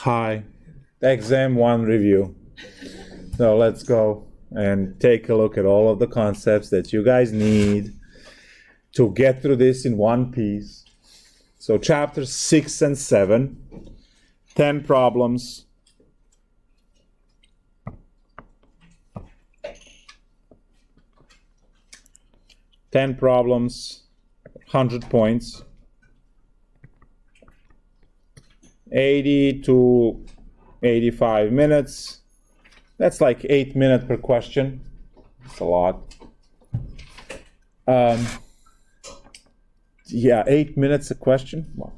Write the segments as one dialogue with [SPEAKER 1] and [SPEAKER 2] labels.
[SPEAKER 1] Hi, exam 1 review. So let's go and take a look at all of the concepts that you guys need to get through this in one piece. So chapters 6 and 7, 10 problems. Ten problems, 100 points. 80 to 85 minutes. That's like 8 minutes per question. That's a lot. Yeah, 8 minutes a question. Well,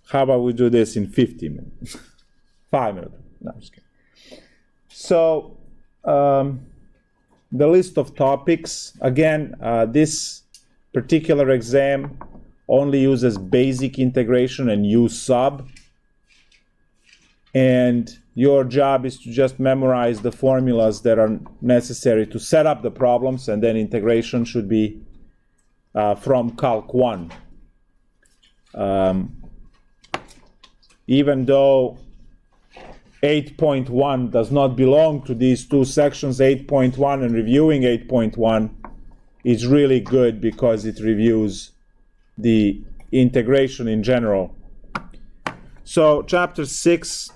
[SPEAKER 1] how about we do this in 50 minutes? 5 minutes. No, I'm just kidding. So, the list of topics. Again, this particular exam only uses basic integration and U sub. And your job is to just memorize the formulas that are necessary to set up the problems, and then integration should be from Calc 1. Even though 8.1 does not belong to these two sections, 8.1 and reviewing 8.1 is really good because it reviews the integration in general. So chapter 6,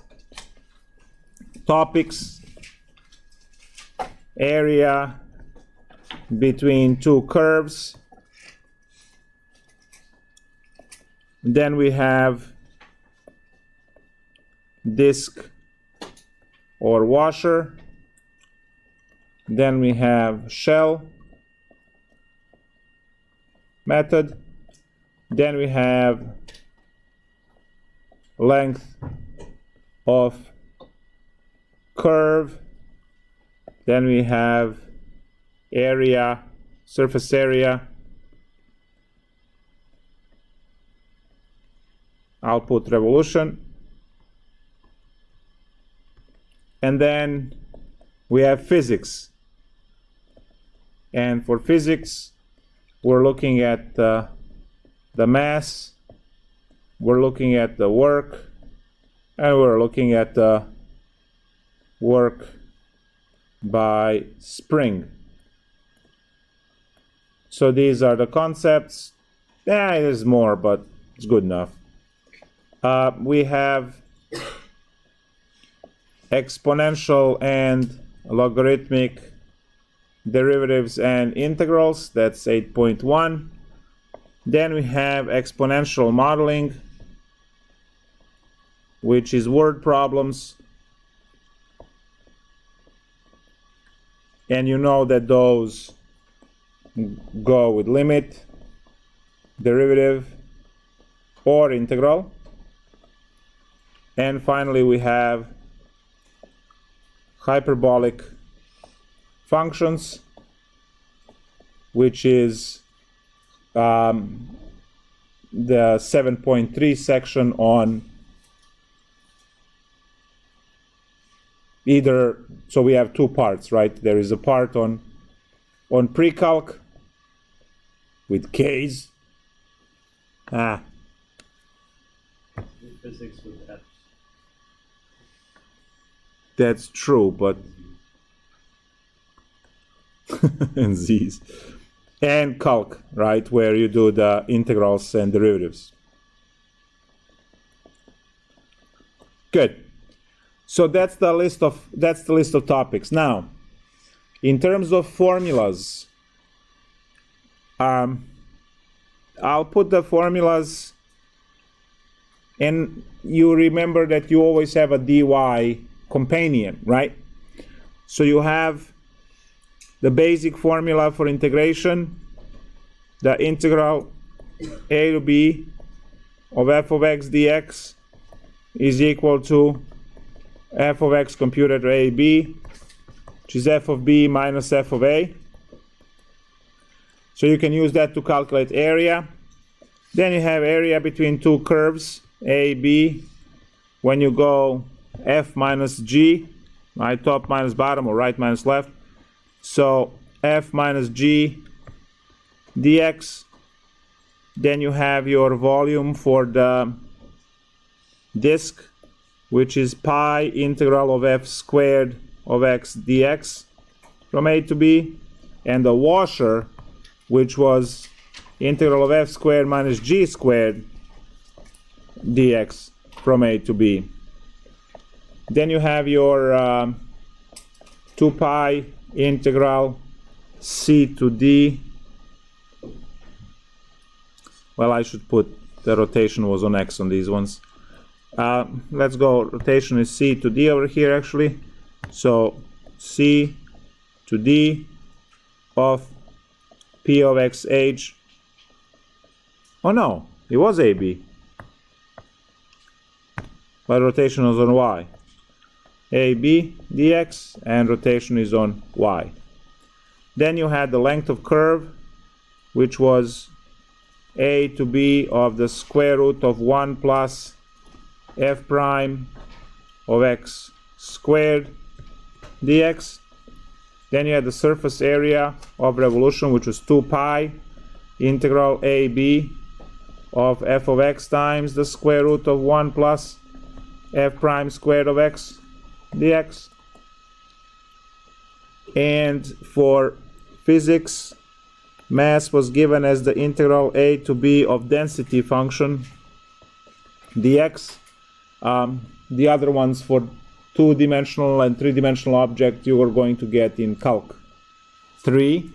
[SPEAKER 1] topics, area between two curves. Then we have disk or washer. Then we have shell method. Then we have length of curve. Then we have area, surface area, output revolution. And then we have physics. And for physics, we're looking at the mass, we're looking at the work, and we're looking at the work by spring. So these are the concepts. Yeah, there's more, but it's good enough. We have exponential and logarithmic derivatives and integrals. That's 8.1. Then we have exponential modeling, which is word problems. And you know that those go with limit, derivative, or integral. And finally, we have hyperbolic functions, which is the 7.3 section on either. So we have two parts, right? There is a part on pre-calc with K's.
[SPEAKER 2] Physics with F's.
[SPEAKER 1] That's true, but and Z's. And calc, right, where you do the integrals and derivatives. Good. So that's the list of topics. Now, in terms of formulas, I'll put the formulas, and you remember that you always have a dy companion, right? So you have the basic formula for integration, the integral a to b of f of x dx is equal to f of x computed a b, which is f of b minus f of a. So you can use that to calculate area. Then you have area between two curves, a, b, when you go f minus g, right, top minus bottom or right minus left. So f minus g dx. Then you have your volume for the disk, which is pi integral of f squared of x dx from a to b, and the washer, which was integral of f squared minus g squared dx from a to b. Then you have your 2 pi integral c to d. Well, I should put the rotation was on x on these ones. Let's go, rotation is c to d over here actually. So c to d of p of x h. Oh no, it was ab. But rotation was on y. ab dx, and rotation is on y. Then you had the length of curve, which was a to b of the square root of 1 plus f prime of x squared dx. Then you had the surface area of revolution, which was 2 pi integral ab of f of x times the square root of 1 plus f prime squared of x dx. And for physics, mass was given as the integral a to b of density function dx. The other ones for two-dimensional and three-dimensional object you are going to get in Calc 3.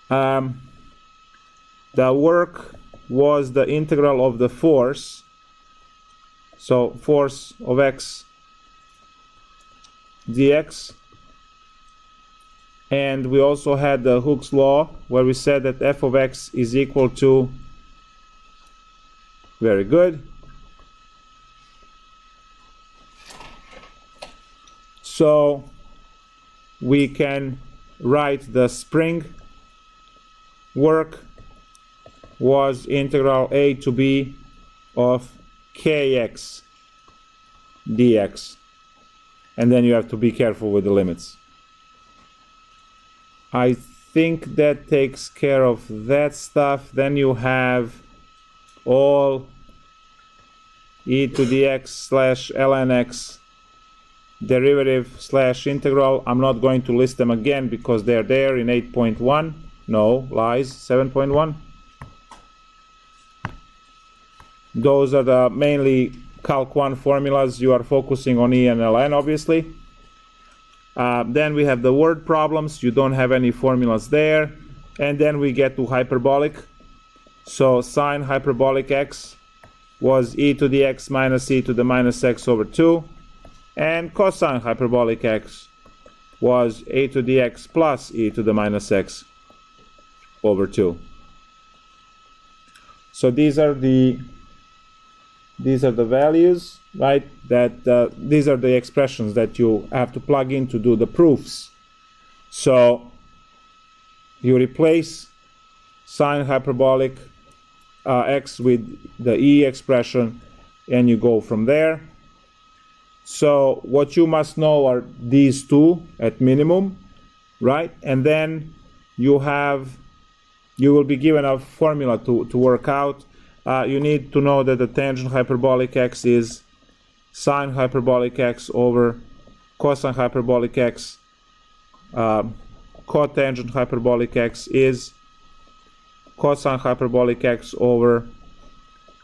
[SPEAKER 1] The work was the integral of the force, so force of x dx. And we also had the Hooke's law, where we said that f of x is equal to, very good, so we can write the spring work was integral a to b of kx dx, and then you have to be careful with the limits. I think that takes care of that stuff. Then you have all e to the x slash ln x derivative slash integral. I'm not going to list them again because they're there in 8.1. No, lies, 7.1. Those are the mainly Calc 1 formulas. You are focusing on e and ln, obviously. Then we have the word problems. You don't have any formulas there. And then we get to hyperbolic. So sine hyperbolic x was e to the x minus e to the minus x over 2. And cosine hyperbolic x was a to the x plus e to the minus x over 2. So these are the values, right? That these are the expressions that you have to plug in to do the proofs. So you replace sine hyperbolic x with the e expression, and you go from there. So what you must know are these two at minimum, right? And then you will be given a formula to work out. You need to know that the tangent hyperbolic x is sine hyperbolic x over cosine hyperbolic x. Cotangent hyperbolic x is cosine hyperbolic x over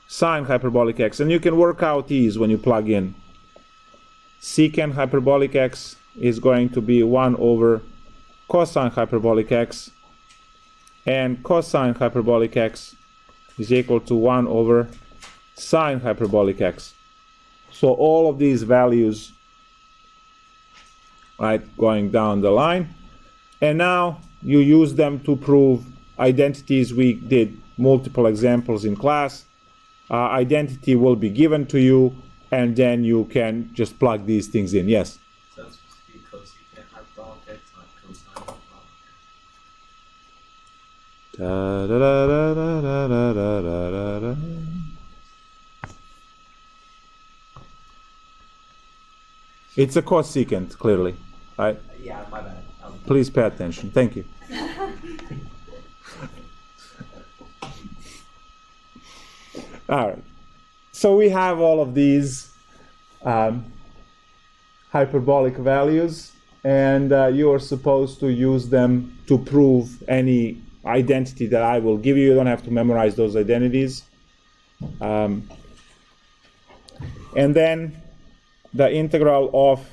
[SPEAKER 1] sine hyperbolic x. And you can work out these when you plug in. Secant hyperbolic x is going to be 1 over cosine hyperbolic x, and cosine hyperbolic x is equal to 1 over sine hyperbolic x. So all of these values, right, going down the line. And now you use them to prove identities. We did multiple examples in class. Identity will be given to you, and then you can just plug these things in. Yes?
[SPEAKER 2] So it's supposed to be cosecant hyperbolic x, not cosine hyperbolic x.
[SPEAKER 1] Da, da, da, da, da, da, da, da, da. It's a cosecant, clearly, right?
[SPEAKER 2] Yeah, my bad.
[SPEAKER 1] Please pay attention. Thank you. All right. So we have all of these hyperbolic values, and you are supposed to use them to prove any identity that I will give you. You don't have to memorize those identities. And then the integral of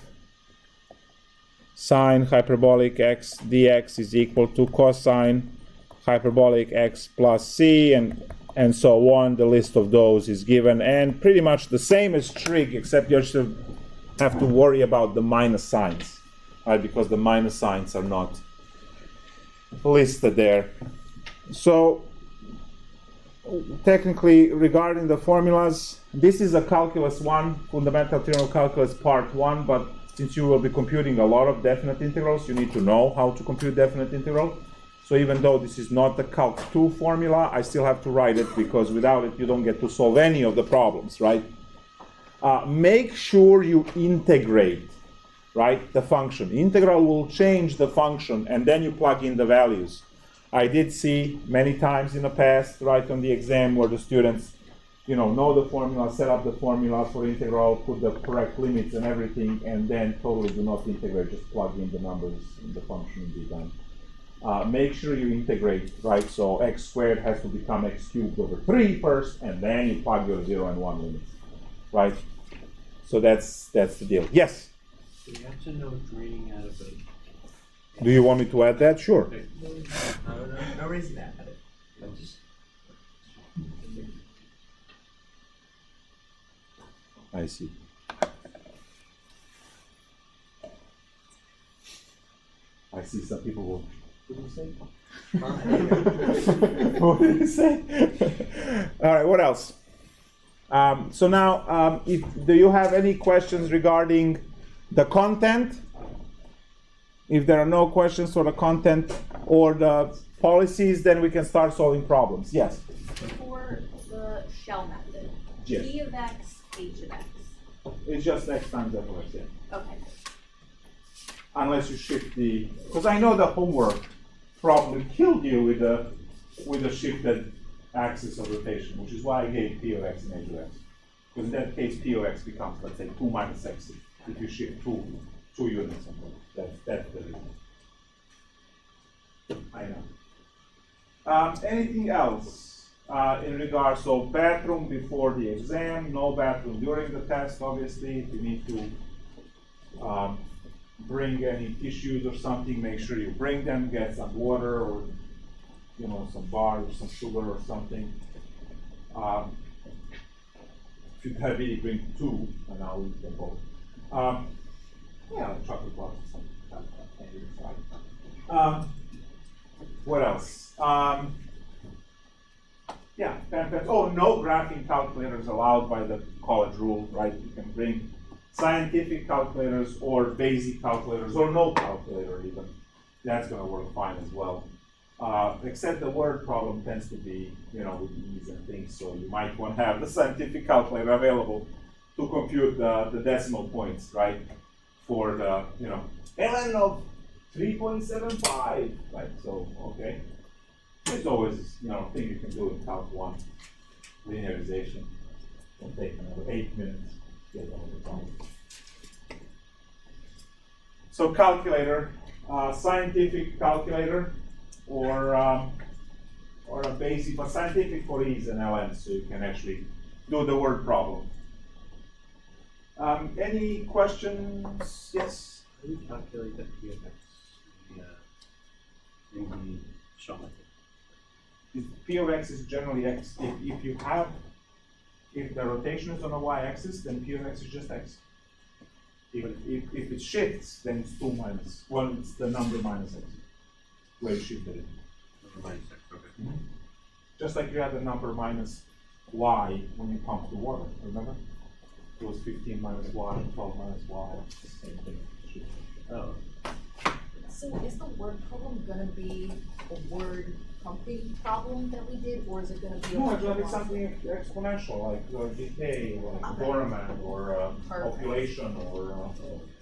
[SPEAKER 1] sine hyperbolic x dx is equal to cosine hyperbolic x plus c, and so on. The list of those is given, and pretty much the same as trig, except you just have to worry about the minus signs, right? Because the minus signs are not listed there. So technically, regarding the formulas, this is a Calculus 1, Fundamental Theorem of Calculus Part 1, but since you will be computing a lot of definite integrals, you need to know how to compute definite integral. So even though this is not the Calc2 formula, I still have to write it, because without it you don't get to solve any of the problems, right? Make sure you integrate, right, the function. Integral will change the function, and then you plug in the values. I did see many times in the past, right, on the exam, where the students, know the formula, set up the formula for integral, put the correct limits and everything, and then totally do not integrate, just plug in the numbers in the function and be done. Make sure you integrate, right? So x squared has to become x cubed over 3 first, and then you plug your 0 and 1 limits, right? So that's the deal. Yes?
[SPEAKER 2] Do you have to know draining out of it?
[SPEAKER 1] Do you want me to add that? Sure.
[SPEAKER 2] No reason to add it.
[SPEAKER 1] I see. I see some people will. What did you say? What did you say? All right. What else? So now, do you have any questions regarding the content? If there are no questions for the content or the policies, then we can start solving problems. Yes?
[SPEAKER 3] For the shell method,
[SPEAKER 1] Yes.
[SPEAKER 3] g of x, h of x.
[SPEAKER 1] It's just x times f of x, yeah.
[SPEAKER 3] Okay.
[SPEAKER 1] Unless you shift the, because I know the homework probably killed you with the shifted axis of rotation, which is why I gave p of x and h of x. Because in that case, p of x becomes, let's say, 2 minus x if you shift two units. That's the reason. I know. Anything else in regards of bathroom before the exam? No bathroom during the test, obviously. If you need to bring any tissues or something, make sure you bring them. Get some water or some bars or some sugar or something. If you diabetes, bring 2, and I'll eat them both. Chocolate bars or something. What else? No graphing calculators allowed by the college rule, right? You can bring scientific calculators or basic calculators or no calculator even. That's going to work fine as well. Except the word problem tends to be, with ease and things, so you might want to have the scientific calculator available to compute the decimal points, right? For the, ln of 3.75, right? So, okay. There's always, a thing you can do in Calc 1, linearization. It'll take another 8 minutes to get all the time. So calculator, scientific calculator, or a basic, but scientific for ease and ln, so you can actually do the word problem. Any questions? Yes?
[SPEAKER 2] How do you calculate the p of x in the shell method?
[SPEAKER 1] P of x is generally x. If the rotation is on a y-axis, then P of x is just x. If it shifts, then it's 2 minus, it's the number minus x, where you shifted it.
[SPEAKER 2] Number minus x, okay.
[SPEAKER 1] Mm-hmm. Just like you had the number minus y when you pumped the water, remember? It was 15 minus y, 12 minus y, same thing.
[SPEAKER 2] Oh.
[SPEAKER 3] So is the word problem gonna be a word pumping problem that we did, or is it gonna be a
[SPEAKER 1] No, it's going to be something exponential, like decay, or like Doorman, or population, or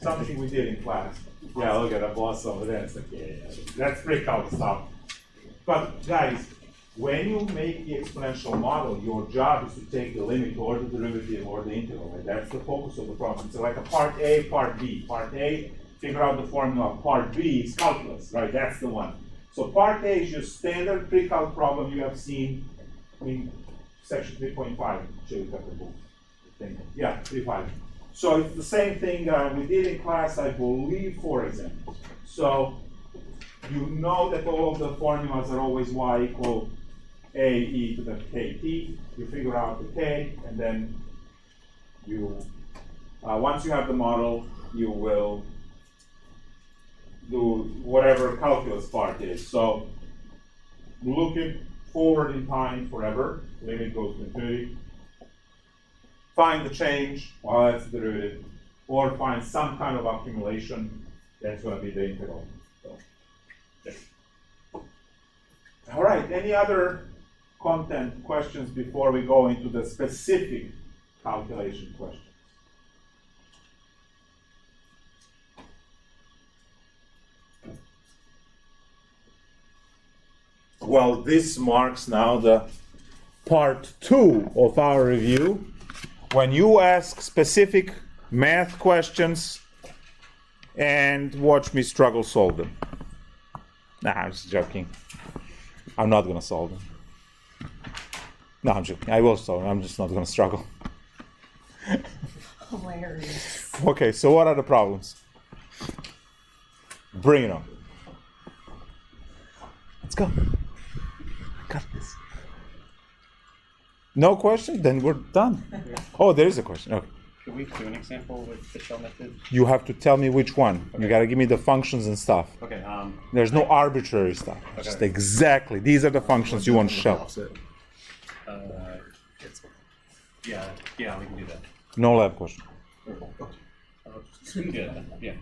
[SPEAKER 1] something we did in class. Yeah, look at that boss over there. It's like, yeah, that's pretty cool stuff. But guys, when you make the exponential model, your job is to take the limit or the derivative or the integral. Right? That's the focus of the problem. It's like a part A, part B. Part A, figure out the formula. Part B is calculus, right? That's the one. So part A is your standard pre-calc problem you have seen in section 3.5. Should we cut the book? Yeah, 3.5. So it's the same thing we did in class, I believe, 4 examples. So you know that all of the formulas are always y equal a e to the kt. You figure out the k, and then you, once you have the model, you will do whatever calculus part is. So looking forward in time forever, limit goes to infinity. Find the change, well, that's the derivative, or find some kind of accumulation, that's going to be the integral. So, okay. All right, any other content questions before we go into the specific calculation questions? Well, this marks now the part 2 of our review. When you ask specific math questions and watch me struggle solve them. Nah, I'm just joking. I'm not going to solve them. No, I'm joking. I will solve them. I'm just not going to struggle.
[SPEAKER 3] Hilarious.
[SPEAKER 1] Okay, so what are the problems? Bring it on. Let's go. I got this. No question? Then we're done. Oh, there is a question. Okay.
[SPEAKER 4] Should we do an example with the shell method?
[SPEAKER 1] You have to tell me which one.
[SPEAKER 4] Okay.
[SPEAKER 1] You got to give me the functions and stuff.
[SPEAKER 4] Okay.
[SPEAKER 1] There's no arbitrary stuff.
[SPEAKER 4] Okay.
[SPEAKER 1] Just exactly. These are the functions you want to shell.
[SPEAKER 4] Yeah, we can do that.
[SPEAKER 1] No lab question.
[SPEAKER 4] We can do that. Yeah.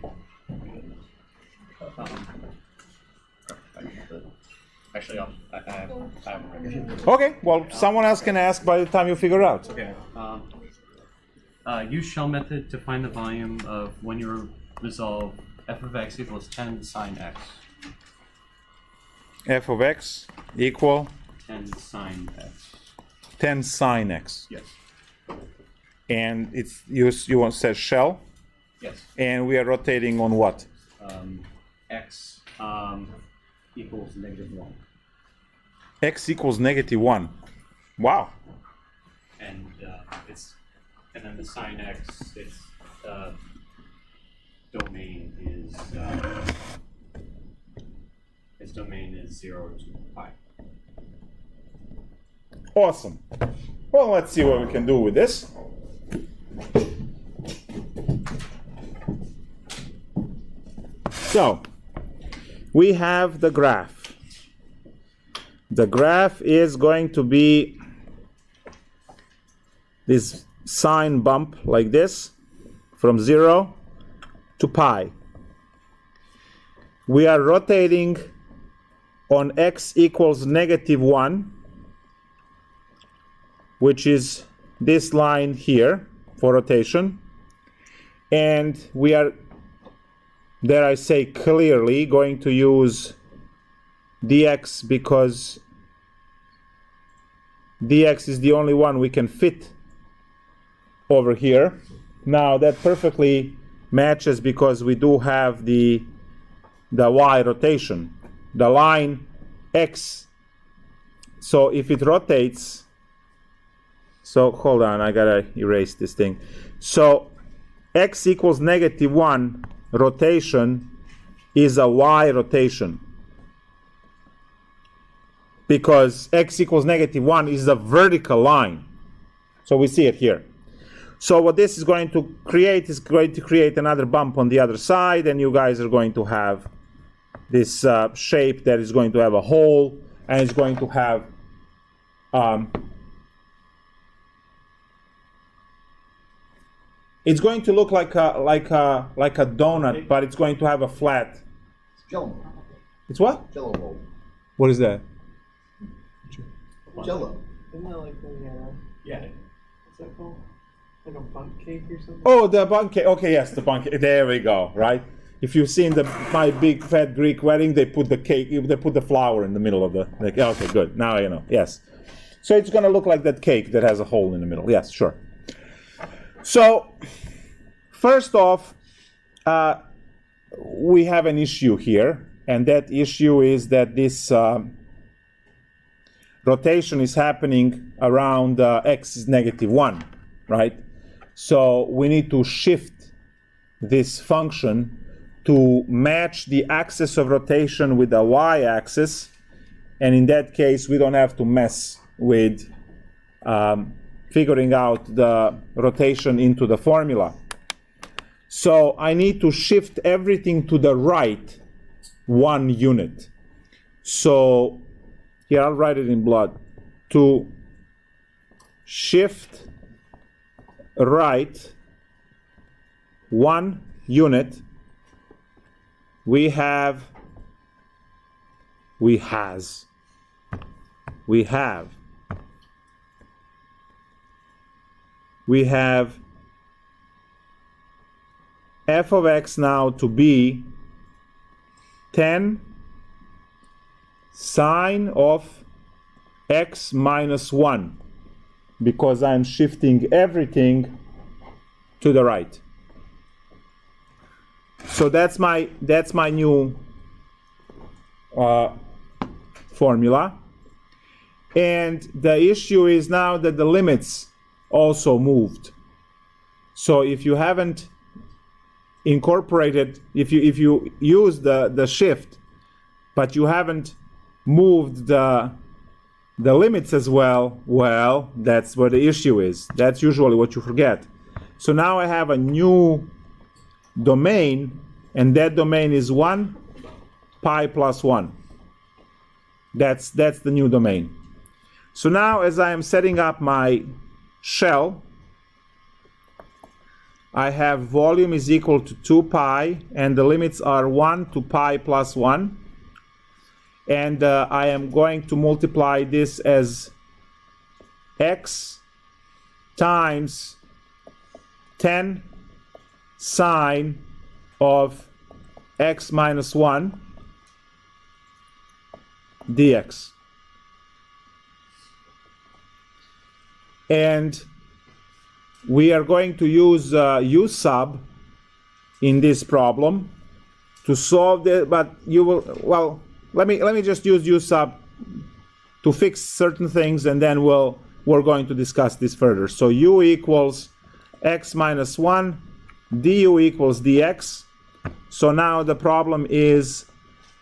[SPEAKER 4] Actually, I have.
[SPEAKER 1] Okay. Well, someone else can ask by the time you figure out.
[SPEAKER 4] Okay. Use shell method to find the volume of when you resolve f of x equals 10 sine x.
[SPEAKER 1] F of x equal
[SPEAKER 4] 10 sine x.
[SPEAKER 1] 10 sine x.
[SPEAKER 4] Yes.
[SPEAKER 1] And it's you want to say shell,
[SPEAKER 4] Yes.
[SPEAKER 1] and we are rotating on what?
[SPEAKER 4] X equals -1.
[SPEAKER 1] X equals -1. Wow.
[SPEAKER 4] And and then the sine x, its domain is 0 to pi.
[SPEAKER 1] Awesome. Well, let's see what we can do with this. So, we have the graph. The graph is going to be this sine bump like this, from 0 to pi. We are rotating on x equals -1, which is this line here for rotation. And we are, dare I say clearly, going to use dx because dx is the only one we can fit over here. Now that perfectly matches because we do have the y rotation, the line x. So if it rotates, so hold on, I gotta erase this thing. So x equals -1 rotation is a y rotation, because x equals -1 is a vertical line. So we see it here. So what this is going to create is going to create another bump on the other side, and you guys are going to have this shape that is going to have a hole, and it's going to have it's going to look like a donut, but it's going to have a flat.
[SPEAKER 5] Jello.
[SPEAKER 1] It's what?
[SPEAKER 5] Jello roll.
[SPEAKER 1] What is that?
[SPEAKER 5] Jello.
[SPEAKER 6] Isn't that like
[SPEAKER 4] Yeah.
[SPEAKER 6] what's that called? Like a bundt cake or something?
[SPEAKER 1] Oh, the bundt cake. Okay, yes, the bundt cake. There we go, right? if you've seen my big fat Greek wedding, they put the cake, they put the flower in the middle of the, like, okay, good, now you know, yes. So it's gonna look like that cake that has a hole in the middle, yes, sure. So, first off, we have an issue here, and that issue is that this rotation is happening around x is -1, right? So we need to shift this function to match the axis of rotation with the y-axis, and in that case we don't have to mess with figuring out the rotation into the formula. So I need to shift everything to the right 1 unit. So here, I'll write it in blood. To shift right 1 unit, we have f of x now to be 10 sine of x minus 1, because I'm shifting everything to the right. So that's my new formula. And the issue is now that the limits also moved. So if you haven't incorporated, if you use the shift, but you haven't moved the limits as well, that's where the issue is. That's usually what you forget. So now I have a new domain, and that domain is 1 pi plus 1. That's the new domain. So now, as I am setting up my shell, I have volume is equal to 2 pi, and the limits are 1 to pi plus 1. And I am going to multiply this as x times 10 sine of x minus 1 dx. And we are going to use u sub in this problem to solve it, but you will, well, let me just use u sub to fix certain things, and then we're going to discuss this further. So u equals x minus 1, du equals dx. So now the problem is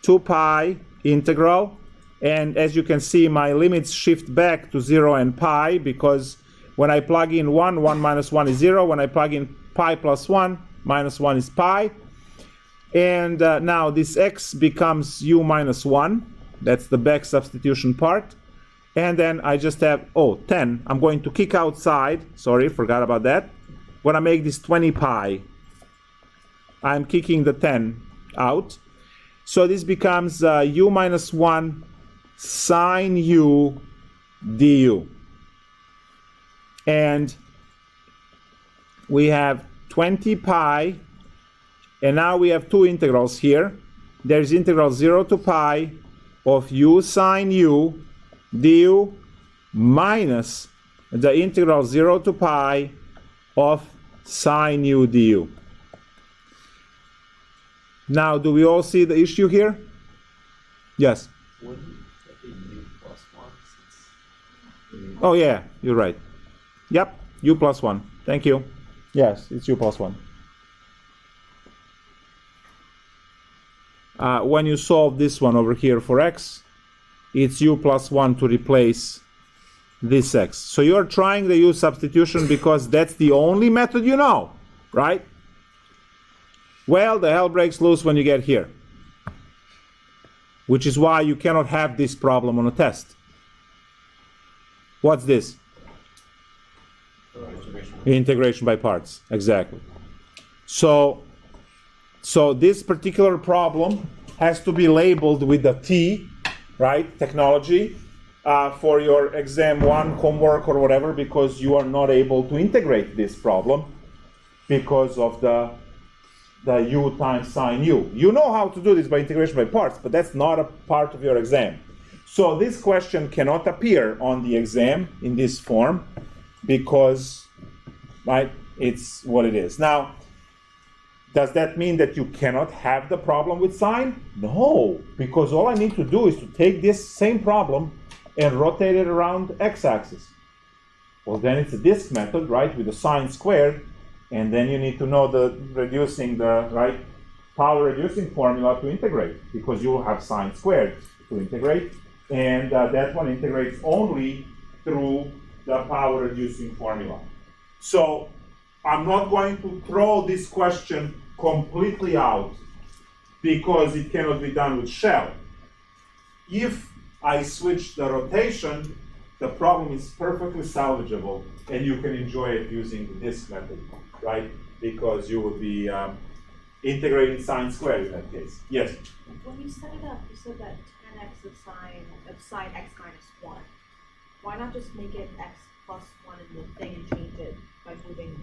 [SPEAKER 1] 2 pi integral, and as you can see, my limits shift back to 0 and pi, because when I plug in 1 minus 1 is 0. When I plug in pi plus 1, minus 1 is pi. And now this x becomes u minus 1. That's the back substitution part. And then I just have, 10. I'm going to kick outside. Sorry, forgot about that. When I make this 20 pi, I'm kicking the 10 out. So this becomes u minus 1 sine u du. And we have 20 pi, and now we have two integrals here. There's integral 0 to pi of u sine u du minus the integral 0 to pi of sine u du. Now, do we all see the issue here? Yes?
[SPEAKER 2] Wouldn't it be u plus 1 since...
[SPEAKER 1] Oh yeah, you're right. Yep, u plus 1. Thank you. Yes, it's u plus 1. When you solve this one over here for x, it's u plus 1 to replace this x. So you're trying the u substitution because that's the only method you know, right? Well, the hell breaks loose when you get here, which is why you cannot have this problem on a test. What's this? Integration by parts, exactly. So this particular problem has to be labeled with the T, right, technology, for your exam 1 homework or whatever, because you are not able to integrate this problem because of the the u times sine u. You know how to do this by integration by parts, but that's not a part of your exam. So this question cannot appear on the exam in this form because, right, it's what it is. Now, does that mean that you cannot have the problem with sine? No, because all I need to do is to take this same problem and rotate it around x-axis. Well, then it's a disk method, right, with the sine squared, and then you need to know the power reducing formula to integrate, because you will have sine squared to integrate, and that one integrates only through the power reducing formula. So I'm not going to throw this question completely out because it cannot be done with shell. If I switch the rotation, the problem is perfectly salvageable, and you can enjoy it using the disk method, right? Because you would be integrating sine squared in that case. Yes?
[SPEAKER 3] When you set it up, you said that 10x of sine x minus 1. Why not just make it x plus 1 in the thing and change it by moving?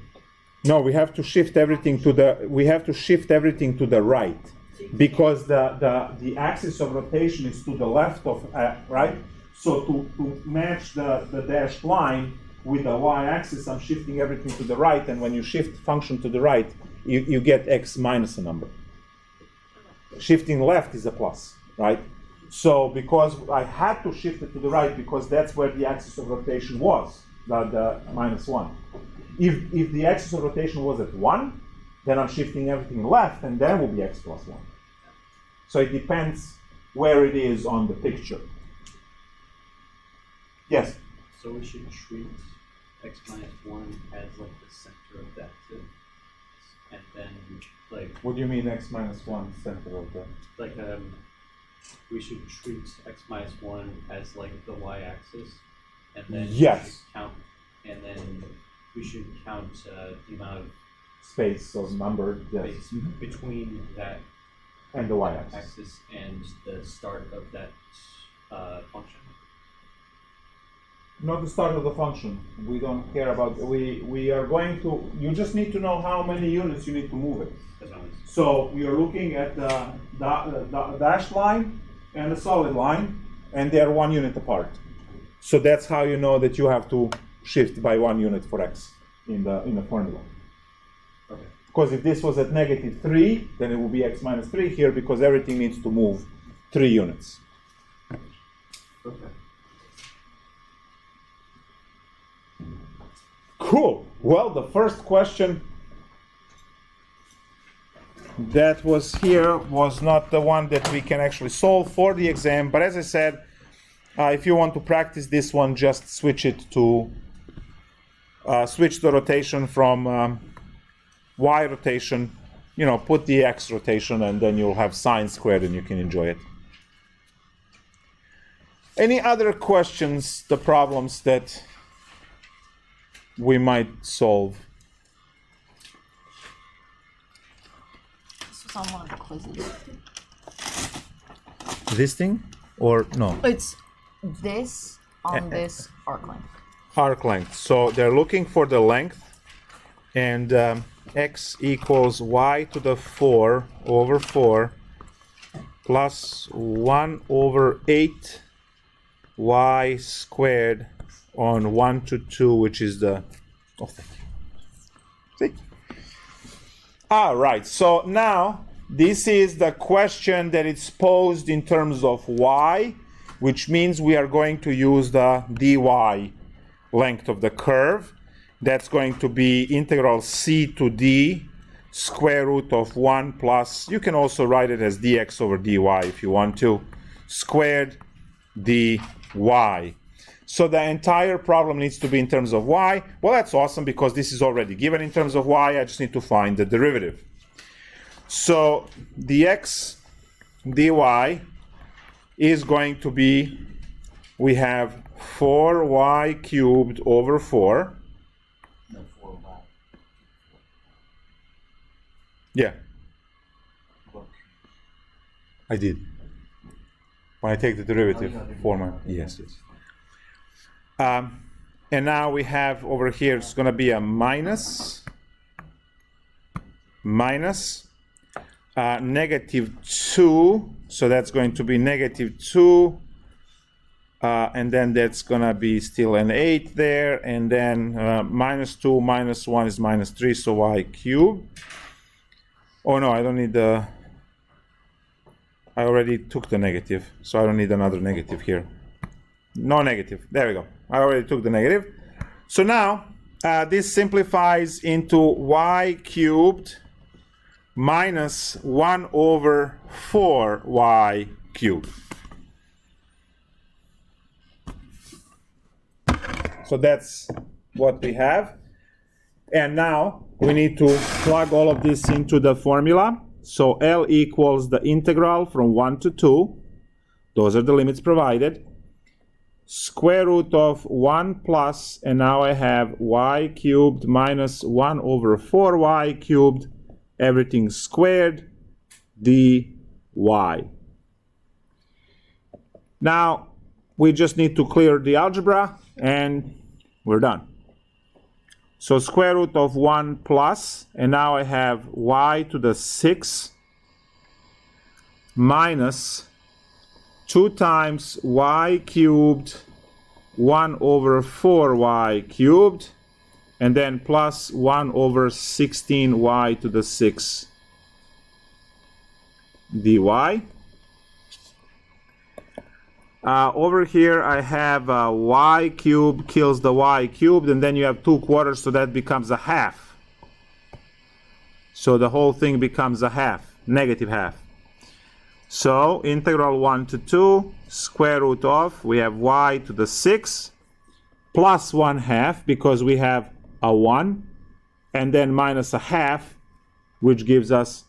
[SPEAKER 1] No, we have to shift everything to the right, because the axis of rotation is to the left of right. So to match the dashed line with the y-axis, I'm shifting everything to the right, and when you shift function to the right, you get x minus a number. Shifting left is a plus, right? So because I had to shift it to the right because that's where the axis of rotation was, the minus 1. If the axis of rotation was at 1, then I'm shifting everything left, and then will be x plus 1. So it depends where it is on the picture. Yes?
[SPEAKER 4] So we should treat x minus 1 as like the center of that too. And then like...
[SPEAKER 1] What do you mean x minus 1 center of that?
[SPEAKER 4] Like we should treat x minus 1 as like the y-axis. And then
[SPEAKER 1] yes.
[SPEAKER 4] We should count, and then we should count the amount of
[SPEAKER 1] space or number
[SPEAKER 4] space between that
[SPEAKER 1] and the y-axis
[SPEAKER 4] and the start of that function.
[SPEAKER 1] Not the start of the function. We don't care about. We are going to. You just need to know how many units you need to move it. So we are looking at the dashed line and the solid line, and they are 1 unit apart. So that's how you know that you have to shift by 1 unit for x in the formula.
[SPEAKER 4] Okay.
[SPEAKER 1] Because if this was at -3, then it will be x minus 3 here, because everything needs to move 3 units.
[SPEAKER 4] Okay.
[SPEAKER 1] Cool. Well, the first question that was here was not the one that we can actually solve for the exam, but as I said, if you want to practice this one, just switch it to switch the rotation from y rotation, put the x rotation, and then you'll have sine squared and you can enjoy it. Any other questions, the problems that we might solve?
[SPEAKER 3] This was on one of the quizzes.
[SPEAKER 1] This thing? Or no?
[SPEAKER 3] It's this on this arc length.
[SPEAKER 1] Arc length. So they're looking for the length, and x equals y to the 4 over 4 plus 1 over 8 y squared on 1 to 2, which is the... Oh, thank you. See? All right, so now this is the question that it's posed in terms of y, which means we are going to use the dy length of the curve. That's going to be integral c to d square root of 1 plus, you can also write it as dx over dy if you want to, squared dy. So the entire problem needs to be in terms of y. Well, that's awesome because this is already given in terms of y. I just need to find the derivative. So dx dy is going to be, we have 4y cubed over 4.
[SPEAKER 2] No, 4y.
[SPEAKER 1] Yeah. I did. When I take the derivative, 4 yes. And now we have over here, it's going to be a minus, negative 2, so that's going to be negative 2, and then that's going to be still an 8 there, and then minus 2 minus 1 is minus 3, so y cubed. Oh no, I don't need the, I already took the negative, so I don't need another negative here. No negative, there we go. I already took the negative. So now, this simplifies into y cubed minus 1 over 4y cubed. So that's what we have. And now we need to plug all of this into the formula. So L equals the integral from 1 to 2. Those are the limits provided. Square root of 1 plus, and now I have y cubed minus 1 over 4y cubed, everything squared, dy. Now we just need to clear the algebra and we're done. So square root of 1 plus, and now I have y to the 6 minus 2 times y cubed 1 over 4y cubed, and then plus 1 over 16y to the 6 dy. Over here I have y cubed kills the y cubed, and then you have 2 quarters, so that becomes a half. So the whole thing becomes a half, negative half. So integral 1 to 2, square root of, we have y to the 6 plus 1 half, because we have a 1, and then minus a half, which gives us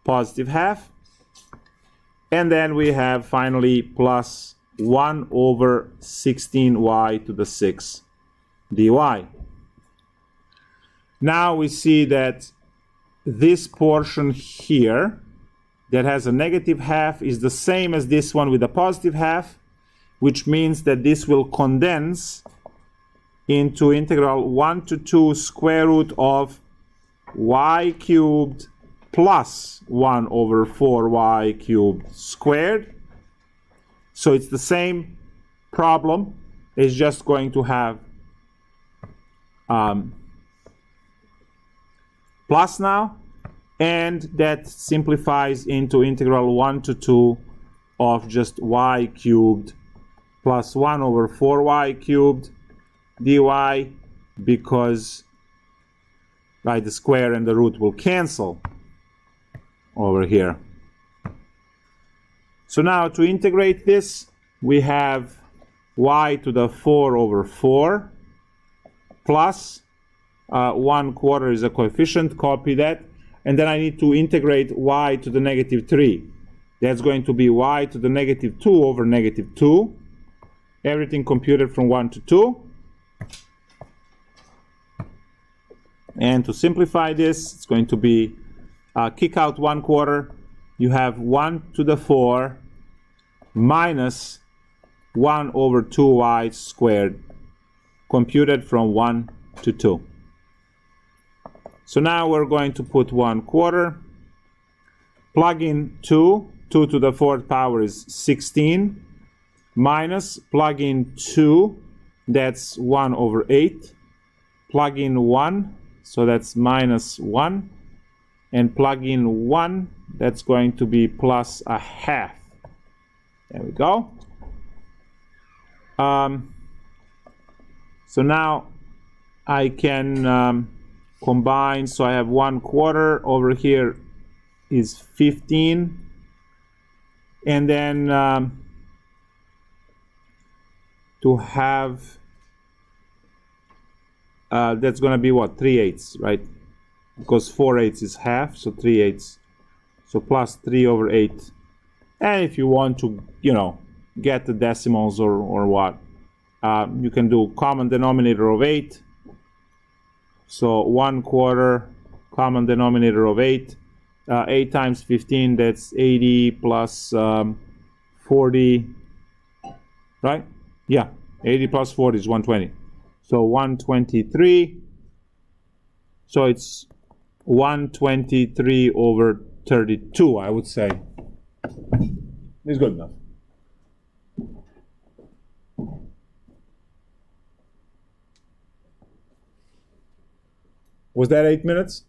[SPEAKER 1] positive half. And then we have finally plus 1 over 16y to the 6 dy. Now we see that this portion here that has a negative half is the same as this one with a positive half, which means that this will condense into integral 1 to 2 square root of y cubed plus 1 over 4y cubed squared. So it's the same problem. It's just going to have plus now, and that simplifies into integral 1 to 2 of just y cubed plus 1 over 4y cubed dy, because the square and the root will cancel over here. So now to integrate this, we have y to the 4 over 4 plus 1 quarter is a coefficient, copy that, and then I need to integrate y to the negative 3. That's going to be y to the negative 2 over negative 2. Everything computed from 1 to 2. And to simplify this, it's going to be kick out 1 quarter. You have 1 to the 4 minus 1 over 2y squared, computed from 1 to 2. So now we're going to put 1 quarter, plug in 2 to the 4th power is 16, minus, plug in 2, that's 1 over 8, plug in 1, so that's minus 1, and plug in 1, that's going to be plus a half. There we go. So now I can combine, so I have 1 quarter over here is 15, and then to have that's going to be what, 3/8, right? Because 4/8 is half, so 3/8, so plus 3 over 8. And if you want to, get the decimals or what, you can do common denominator of 8. So 1 quarter, common denominator of 8. 8 times 15, that's 80 plus 40, right? Yeah, 80 plus 40 is 120. So 123. So it's 123 over 32, I would say. It's good enough. Was that 8 minutes?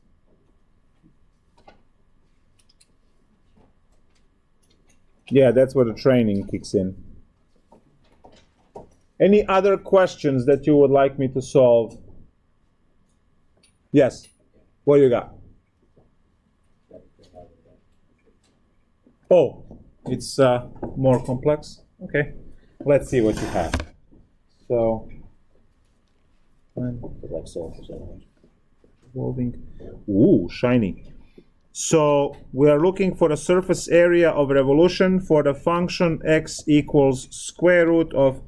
[SPEAKER 1] Yeah, that's where the training kicks in. Any other questions that you would like me to solve? Yes. What do you got? Oh, it's more complex. Okay. Let's see what you have. So, ooh, shiny. So we are looking for the surface area of revolution for the function x equals square root of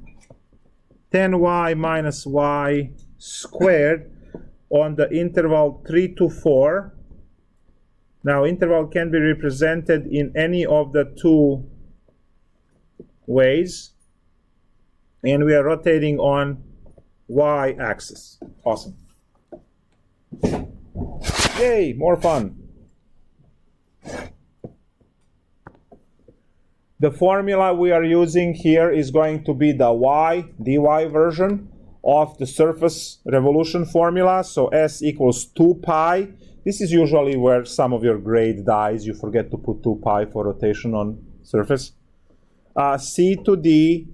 [SPEAKER 1] 10y minus y squared on the interval 3 to 4. Now, interval can be represented in any of the two ways, and we are rotating on y-axis. Awesome. Yay, more fun. The formula we are using here is going to be the dy version of the surface revolution formula. So S equals 2 pi. This is usually where some of your grade dies. You forget to put 2 pi for rotation on surface. C to d,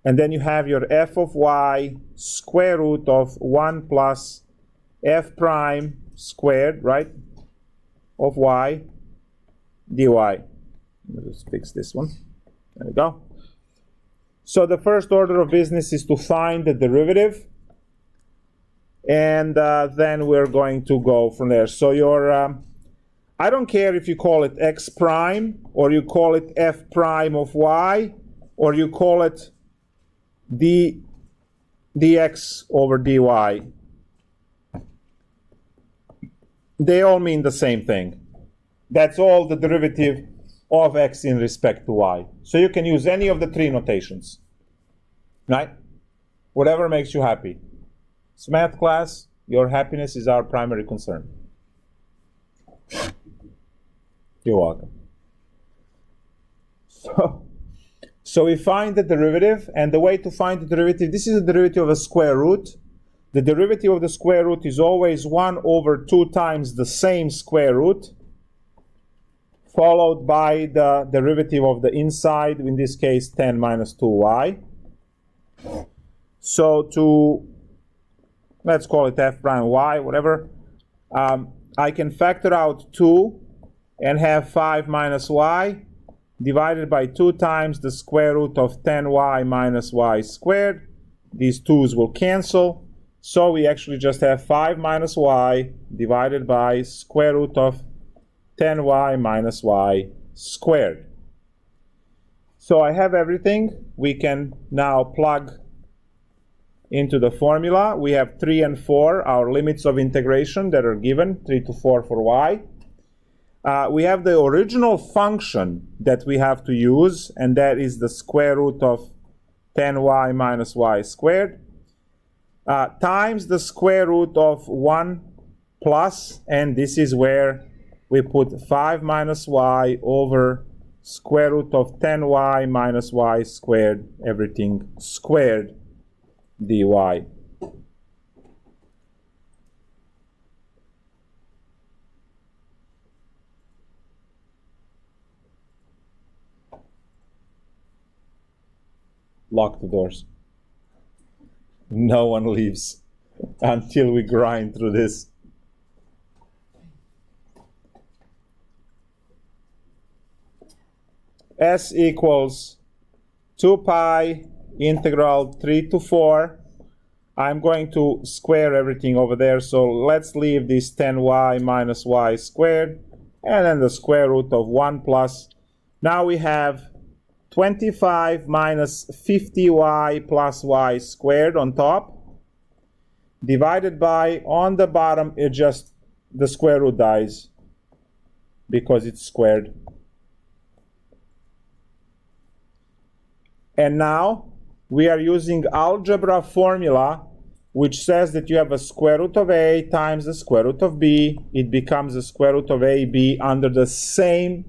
[SPEAKER 1] and then you have your f of y square root of 1 plus f prime squared, right, of y dy. Let me just fix this one. There we go. So the first order of business is to find the derivative, and then we're going to go from there. So your, I don't care if you call it x prime, or you call it f prime of y, or you call it dx over dy. They all mean the same thing. That's all the derivative of x in respect to y. So you can use any of the three notations, right? Whatever makes you happy. It's math class. Your happiness is our primary concern. You're welcome. So we find the derivative, and the way to find the derivative, this is the derivative of a square root. The derivative of the square root is always 1 over 2 times the same square root, followed by the derivative of the inside, in this case 10 minus 2y. So to, let's call it f prime y, whatever, I can factor out 2 and have 5 minus y divided by 2 times the square root of 10y minus y squared. These 2's will cancel. So we actually just have 5 minus y divided by square root of 10y minus y squared. So I have everything. We can now plug into the formula. We have 3 and 4, our limits of integration that are given, 3 to 4 for y. We have the original function that we have to use, and that is the square root of 10y minus y squared, times the square root of 1 plus, and this is where we put 5 minus y over square root of 10y minus y squared, everything squared, dy. Lock the doors. No one leaves until we grind through this. S equals 2 pi integral 3 to 4. I'm going to square everything over there, so let's leave this 10y minus y squared, and then the square root of 1 plus. Now we have 25 minus 50y plus y squared on top, divided by, on the bottom, it just, the square root dies because it's squared. And now we are using algebra formula which says that you have a square root of a times the square root of b. It becomes the square root of ab under the same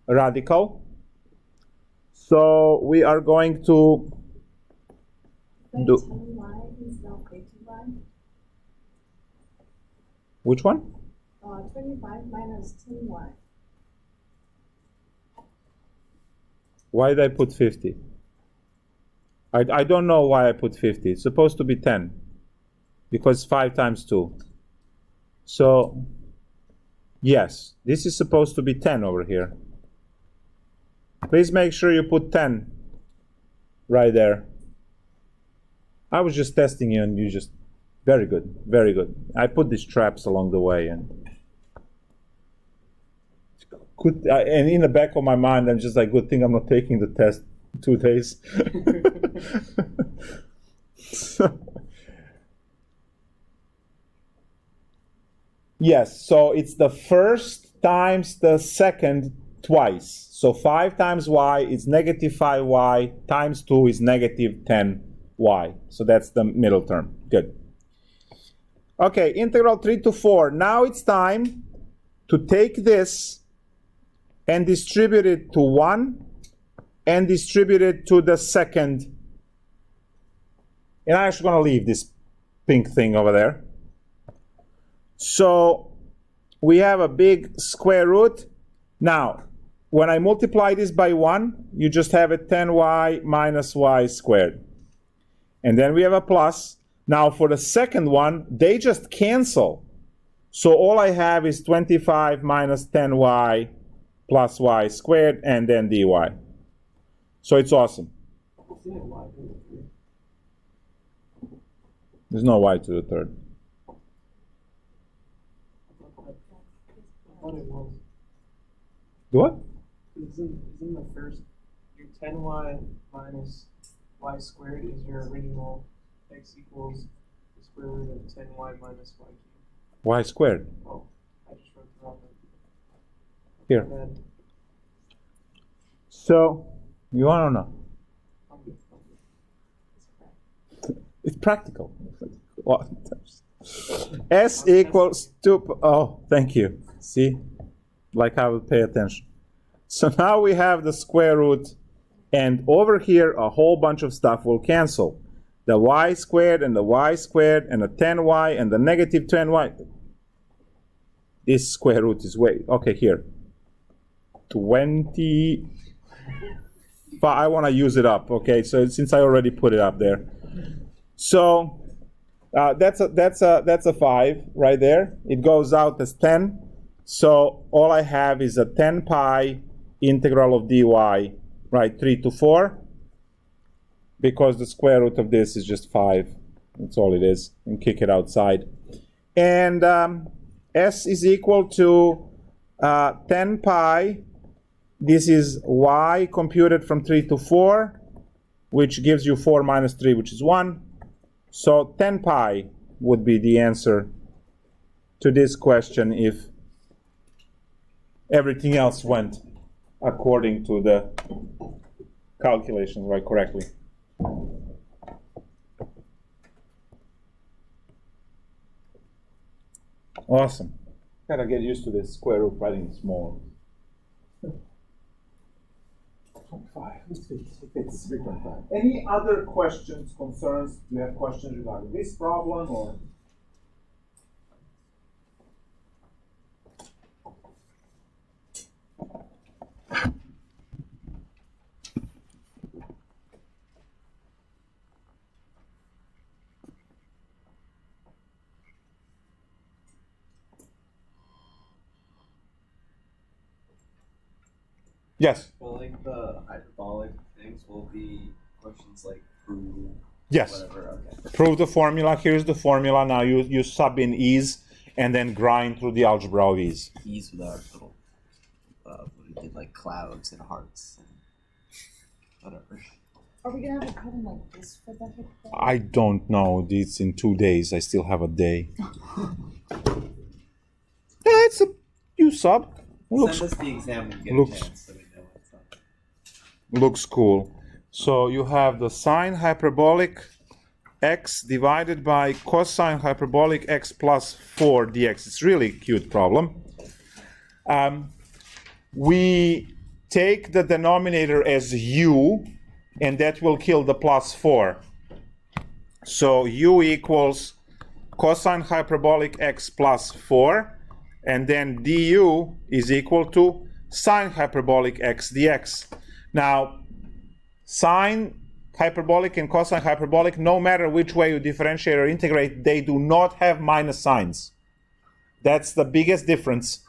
[SPEAKER 1] radical. So we are going to do
[SPEAKER 5] 10y is now 50y.
[SPEAKER 1] which one?
[SPEAKER 5] 25 minus 10y.
[SPEAKER 1] Why did I put 50? I don't know why I put 50. It's supposed to be 10 because 5 times 2. So yes, this is supposed to be 10 over here. Please make sure you put 10 right there. I was just testing you and you just, very good, very good. I put these traps along the way and and in the back of my mind I'm just like, good thing I'm not taking the test 2 days. So, yes, so it's the first times the second twice. So 5 times y is negative 5y times 2 is negative 10y. So that's the middle term. Good. Okay, integral 3 to 4. Now it's time to take this and distribute it to 1 and distribute it to the second. And I'm actually going to leave this pink thing over there. So we have a big square root. Now, when I multiply this by 1, you just have a 10y minus y squared. And then we have a plus. Now for the second one, they just cancel. So all I have is 25 minus 10y plus y squared and then dy. So it's awesome. There's no y to the third.
[SPEAKER 6] I thought it was.
[SPEAKER 1] What?
[SPEAKER 6] Isn't the first, your 10y minus y squared is your original x equals the square root of 10y minus y cubed.
[SPEAKER 1] Y squared.
[SPEAKER 6] Oh, I just wrote the wrong one.
[SPEAKER 1] Here.
[SPEAKER 6] My bad.
[SPEAKER 1] So, you want to know?
[SPEAKER 6] I'm good.
[SPEAKER 1] It's practical. What? S equals 2. Oh, thank you. See? Like I will pay attention. So now we have the square root, and over here a whole bunch of stuff will cancel. The y squared and the y squared and the 10y and the negative 10y. This square root is way, okay, here. 20. I want to use it up, okay? So since I already put it up there. So that's a 5 right there. It goes out as 10. So all I have is a 10 pi integral of dy, right, 3 to 4, because the square root of this is just 5. That's all it is, and kick it outside. And s is equal to 10 pi. This is y computed from 3 to 4, which gives you 4 minus 3, which is 1. So 10 pi would be the answer to this question if everything else went according to the calculations right correctly. Awesome. Gotta get used to this square root writing small. 5. It's 3.5. Any other questions, concerns? Do you have questions regarding this problem or? Yes.
[SPEAKER 2] Well, like the hyperbolic things will be questions like prove.
[SPEAKER 1] Yes.
[SPEAKER 2] Whatever. Okay.
[SPEAKER 1] Prove the formula. Here's the formula. Now you sub in e's and then grind through the algebra of e's.
[SPEAKER 2] Ease with our little. When we did like clouds and hearts and whatever.
[SPEAKER 5] Are we gonna have a problem like this for the hip?
[SPEAKER 1] I don't know. It's in 2 days. I still have a day. Yeah, it's a you sub. Looks
[SPEAKER 2] Send us the exam when you get
[SPEAKER 1] looks-
[SPEAKER 2] a chance so we know what's up.
[SPEAKER 1] looks cool. So you have the sine hyperbolic x divided by cosine hyperbolic x plus 4 dx. It's really a cute problem. We take the denominator as u, and that will kill the plus 4. So u equals cosine hyperbolic x plus 4, and then du is equal to sine hyperbolic x dx. Now, sine hyperbolic and cosine hyperbolic, no matter which way you differentiate or integrate, they do not have minus signs. That's the biggest difference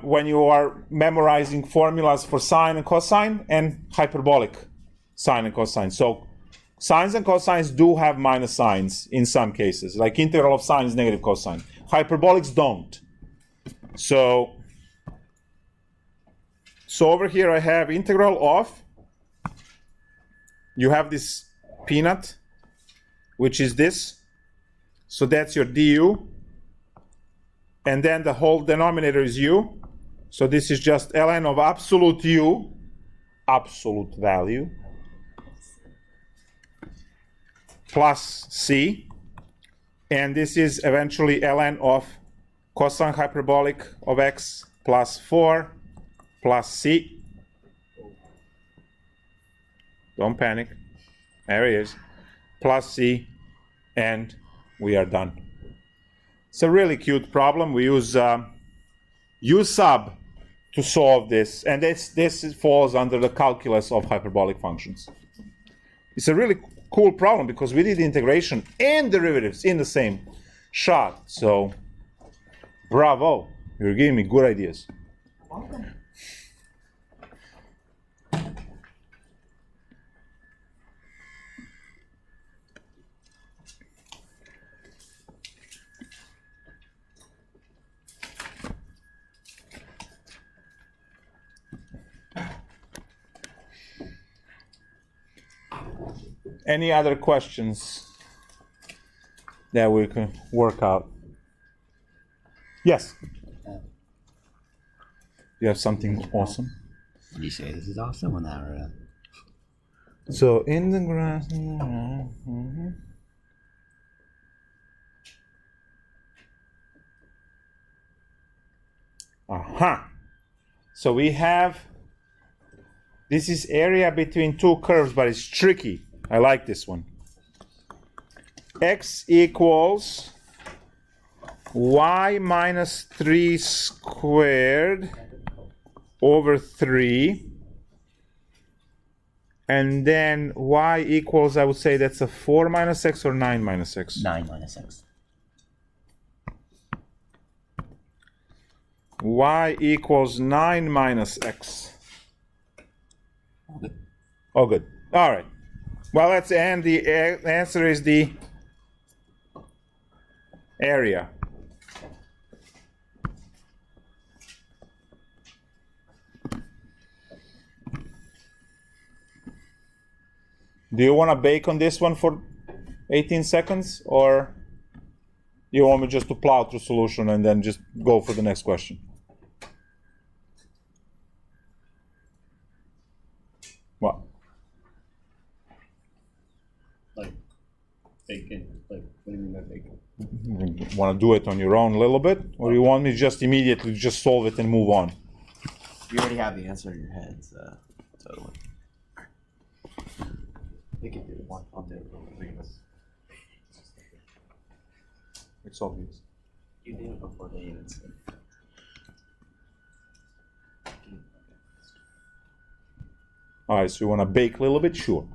[SPEAKER 1] when you are memorizing formulas for sine and cosine and hyperbolic sine and cosine. So sines and cosines do have minus signs in some cases, like integral of sine is negative cosine. Hyperbolics don't. So over here I have integral of, you have this peanut, which is this. So that's your du. And then the whole denominator is u. So this is just ln of absolute u, absolute value, plus c. And this is eventually ln of cosine hyperbolic of x plus 4 plus c. Don't panic. There it is. Plus c, and we are done. It's a really cute problem. We use u sub to solve this, and this falls under the calculus of hyperbolic functions. It's a really cool problem because we did integration and derivatives in the same shot. So, bravo! You're giving me good ideas.
[SPEAKER 5] Welcome.
[SPEAKER 1] Any other questions that we can work out? Yes. You have something awesome?
[SPEAKER 2] Did you say this is awesome when that were
[SPEAKER 1] So in the grass. Mm-hmm. Aha. So we have, this is area between two curves, but it's tricky. I like this one. X equals y minus 3 squared over 3. And then y equals, I would say that's a 4 minus x or 9 minus x?
[SPEAKER 2] 9 minus x.
[SPEAKER 1] Y equals 9 minus x.
[SPEAKER 2] Good.
[SPEAKER 1] Oh, good. All right. Well, let's end. The answer is the area. Do you want to bake on this one for 18 seconds, or you want me just to plow through solution and then just go for the next question? What?
[SPEAKER 4] Like bacon, like what do you mean by bacon?
[SPEAKER 1] Want to do it on your own a little bit, or you want me just immediately just solve it and move on?
[SPEAKER 2] You already have the answer in your head, so totally. You can do it. I'll do it. Three of us.
[SPEAKER 1] It's obvious.
[SPEAKER 2] You did it before they even said.
[SPEAKER 1] All right, so you want to bake a little bit? Sure.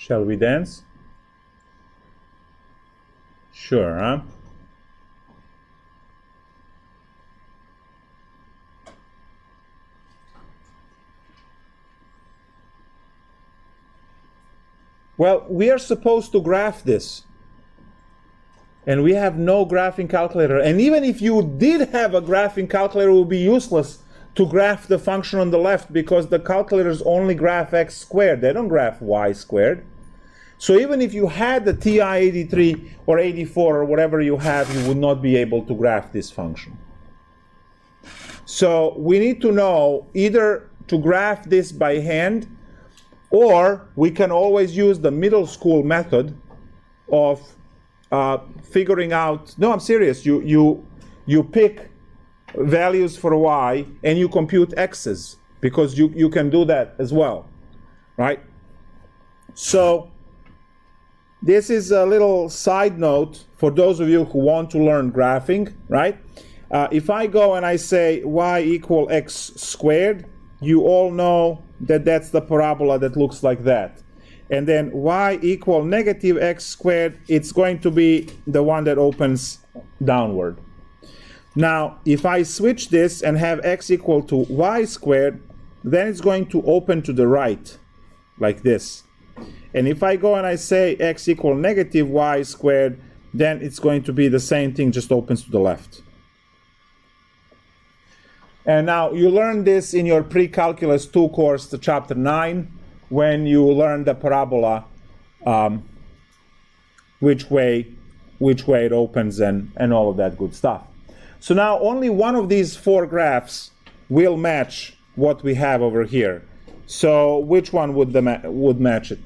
[SPEAKER 1] Shall we dance? Sure, huh? Well, we are supposed to graph this. And we have no graphing calculator. And even if you did have a graphing calculator, it would be useless to graph the function on the left because the calculators only graph x squared. They don't graph y squared. So even if you had the TI-83 or 84 or whatever you have, you would not be able to graph this function. So we need to know either to graph this by hand, or we can always use the middle school method of figuring out, no, I'm serious, you pick values for y and you compute x's, because you can do that as well, right? So this is a little side note for those of you who want to learn graphing, right? If I go and I say y equal x squared, you all know that that's the parabola that looks like that. And then y equal negative x squared, it's going to be the one that opens downward. Now, if I switch this and have x equal to y squared, then it's going to open to the right, like this. And if I go and I say x equal negative y squared, then it's going to be the same thing, just opens to the left. And now, you learned this in your pre-Calculus 2 course, the chapter 9, when you learn the parabola, which way it opens and all of that good stuff. So now only one of these four graphs will match what we have over here. So which one would match it?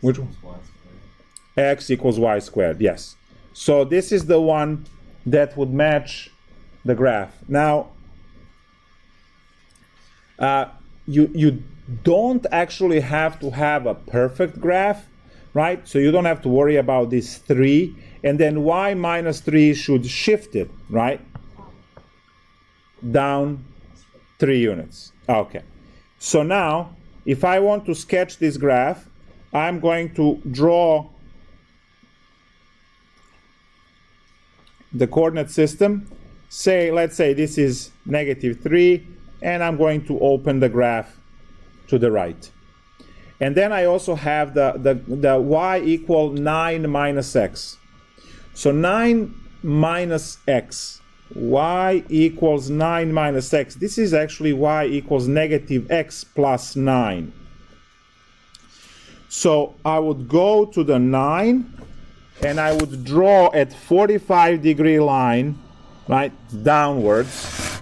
[SPEAKER 1] Which one? X equals y squared, yes. So this is the one that would match the graph. Now, you don't actually have to have a perfect graph, right? So you don't have to worry about this 3, and then y minus 3 should shift it, right? Down 3 units. Okay. So now, if I want to sketch this graph, I'm going to draw the coordinate system. Let's say this is -3, and I'm going to open the graph to the right. And then I also have the y equal 9 minus x. So 9 minus x, y equals 9 minus x. This is actually y equals negative x plus 9. So I would go to the 9, and I would draw at 45-degree line, right, downwards.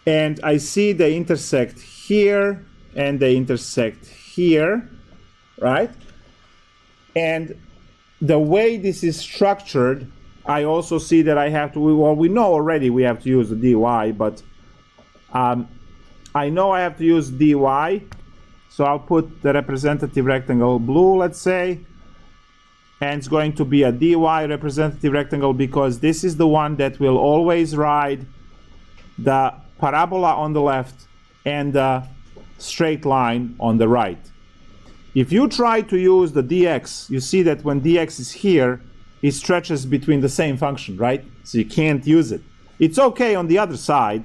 [SPEAKER 1] And I see they intersect here, and they intersect here, right? And the way this is structured, I also see that I have to, well, we know already we have to use the dy, but I know I have to use dy, so I'll put the representative rectangle blue, let's say, and it's going to be a dy representative rectangle because this is the one that will always ride the parabola on the left and the straight line on the right. If you try to use the dx, you see that when dx is here, it stretches between the same function, right? So you can't use it. It's okay on the other side,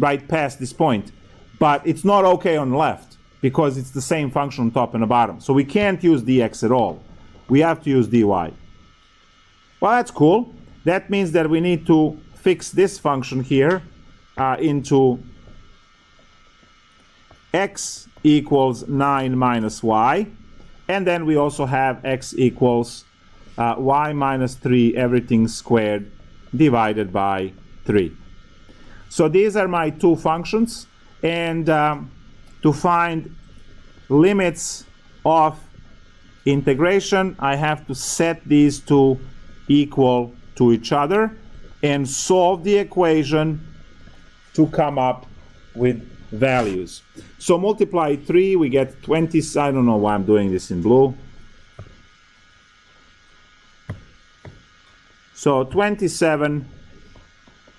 [SPEAKER 1] right past this point, but it's not okay on the left because it's the same function on top and the bottom. So we can't use dx at all. We have to use dy. Well, that's cool. That means that we need to fix this function here into x equals 9 minus y, and then we also have x equals y minus 3 everything squared divided by 3. So these are my two functions, and to find limits of integration, I have to set these two equal to each other and solve the equation to come up with values. So multiply 3, we get 20. I don't know why I'm doing this in blue. So 27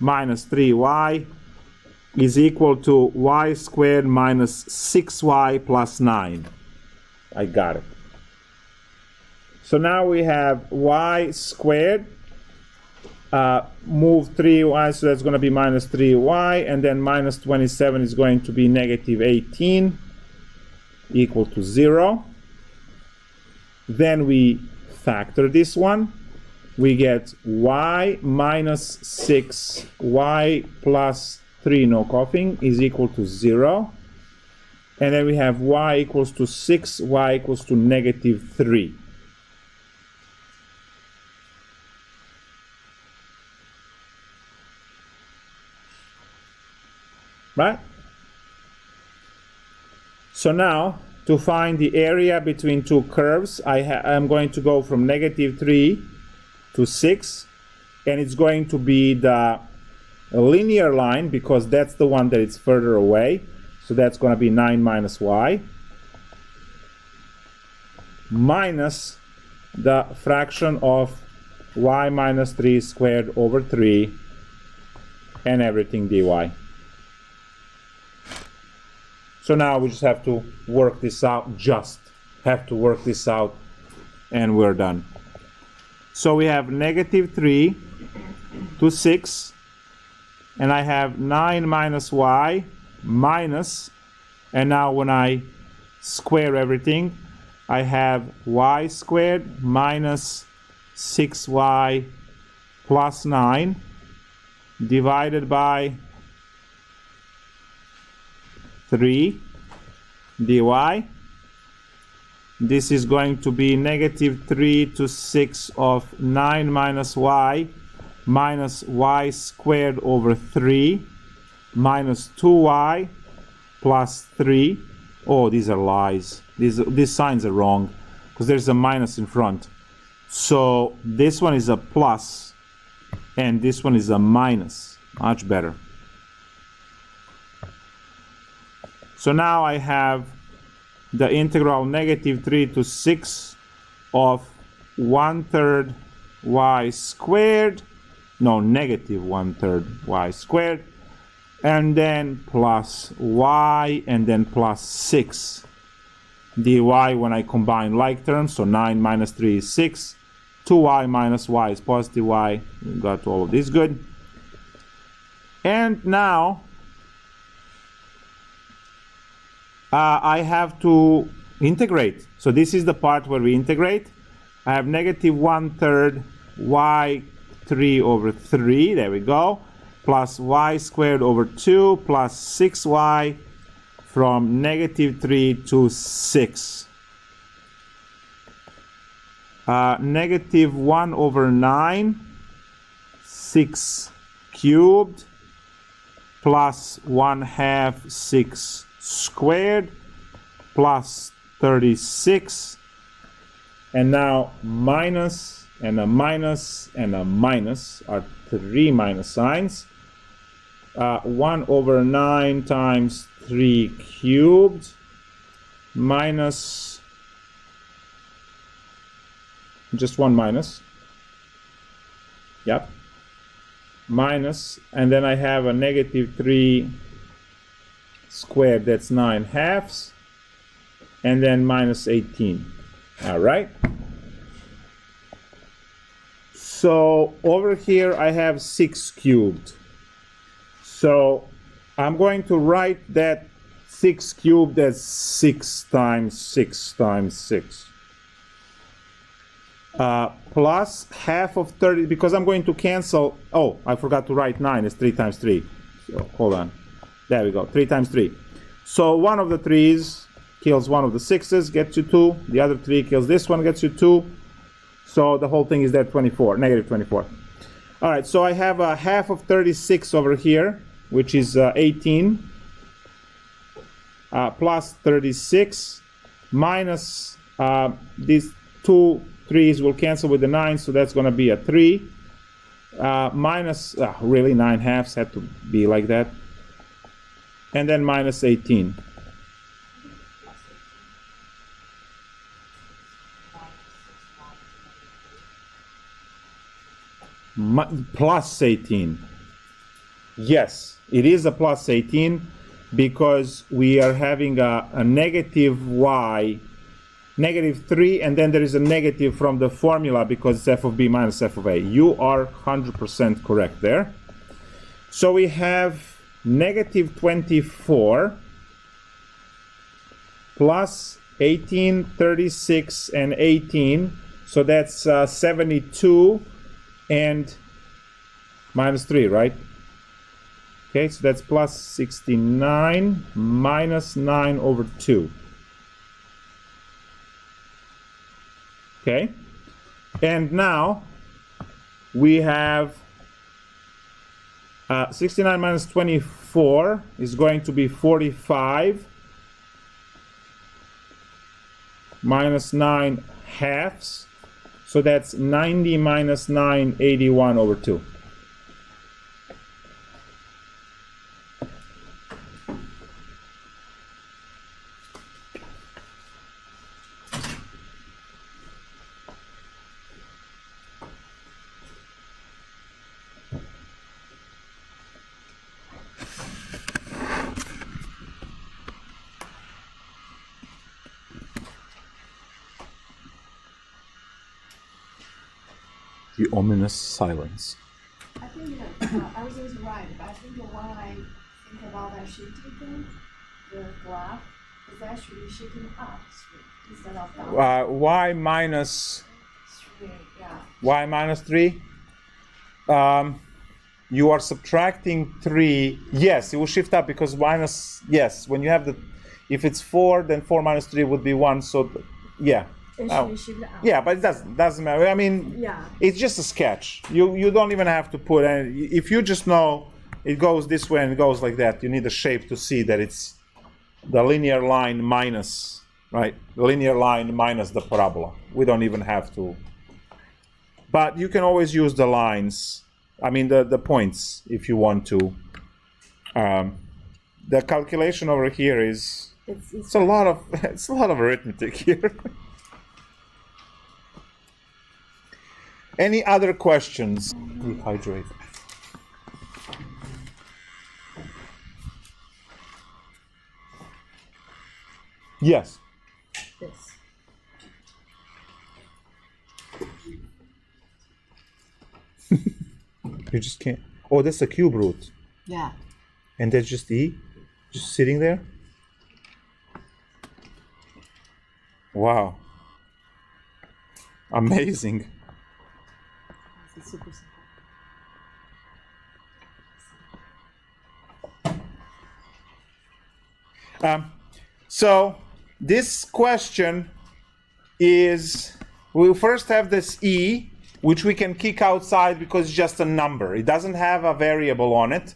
[SPEAKER 1] minus 3y is equal to y squared minus 6y plus 9. I got it. So now we have y squared. Move 3y, so that's going to be minus 3y, and then minus 27 is going to be negative 18, equal to 0. Then we factor this one. We get y minus 6, y plus 3, no coughing, is equal to 0. And then we have y equals to 6, y equals to negative 3. Right? So now, to find the area between two curves, I'm going to go from negative 3 to 6, and it's going to be the linear line, because that's the one that is further away. So that's going to be 9 minus y, minus the fraction of y minus 3 squared over 3, and everything dy. So now we just have to work this out, and we're done. So we have negative 3 to 6, and I have 9 minus y minus, and now when I square everything, I have y squared minus 6y plus 9 divided by 3 dy. This is going to be negative 3 to 6 of 9 minus y squared over 3 minus 2y plus 3. Oh, these are lies. These signs are wrong because there's a minus in front. So this one is a plus and this one is a minus. Much better. So now I have the integral negative 3 to 6 of 1/3 y squared, no, negative 1/3 y squared, and then plus y, and then plus 6 dy when I combine like terms. So 9 minus 3 is 6, 2y minus y is positive y. We got all of this good. And now I have to integrate. So this is the part where we integrate. I have negative 1/3 y3 over 3, there we go, plus y squared over 2 plus 6y from negative 3 to 6. Negative 1 over 9, 6 cubed, plus 1/2 6 squared, plus 36, and now minus and a minus and a minus are 3 minus signs. 1 over 9 times 3 cubed minus, just one minus, yep, minus, and then I have a negative 3 squared, that's 9/2, and then minus 18. All right. So over here I have 6 cubed. So I'm going to write that 6 cubed as 6 times 6 times 6. Plus half of 30, because I'm going to cancel. Oh, I forgot to write 9 is 3 times 3. So hold on. There we go, 3 times 3. So one of the 3's kills one of the 6's, gets you 2. The other 3 kills this one, gets you 2. So the whole thing is there 24, negative 24. All right, so I have a half of 36 over here, which is 18, plus 36, minus these 2 3's will cancel with the 9, so that's going to be a 3. Minus, really, 9/2 had to be like that. And then minus 18. Plus 18. Yes, it is a plus 18 because we are having a negative y -3, and then there is a negative from the formula because it's f of b minus f of a. You are 100% correct there. So we have -24 plus 18, 36, and 18. So that's 72 and minus 3, right? Okay, so that's plus 69 minus 9 over 2. Okay, and now we have 69 minus 24 is going to be 45 minus 9 halves. So that's 90 minus 9, 81 over 2. The ominous silence.
[SPEAKER 5] I think ours is right, but I think when I think about that shifting thing, the graph is actually shifting up instead of down.
[SPEAKER 1] Y minus
[SPEAKER 5] 3, yeah.
[SPEAKER 1] y minus 3. You are subtracting 3. Yes, it will shift up because minus, yes, when you have the, if it's 4, then 4 minus 3 would be 1. So, yeah.
[SPEAKER 5] It should shift up.
[SPEAKER 1] Yeah, but it doesn't matter. I mean,
[SPEAKER 5] Yeah.
[SPEAKER 1] it's just a sketch. You don't even have to put any. If you just know it goes this way and it goes like that, you need a shape to see that it's the linear line minus, right? The linear line minus the parabola. We don't even have to. But you can always use the lines. I mean the points if you want to. The calculation over here is it's a lot of arithmetic here. Any other questions? Dehydrate. Yes.
[SPEAKER 5] This.
[SPEAKER 1] You just can't. Oh, that's a cube root.
[SPEAKER 2] Yeah.
[SPEAKER 1] And that's just E? Just sitting there? Wow. Amazing.
[SPEAKER 5] It's super simple.
[SPEAKER 1] So this question is, we'll first have this E, which we can kick outside because it's just a number. It doesn't have a variable on it,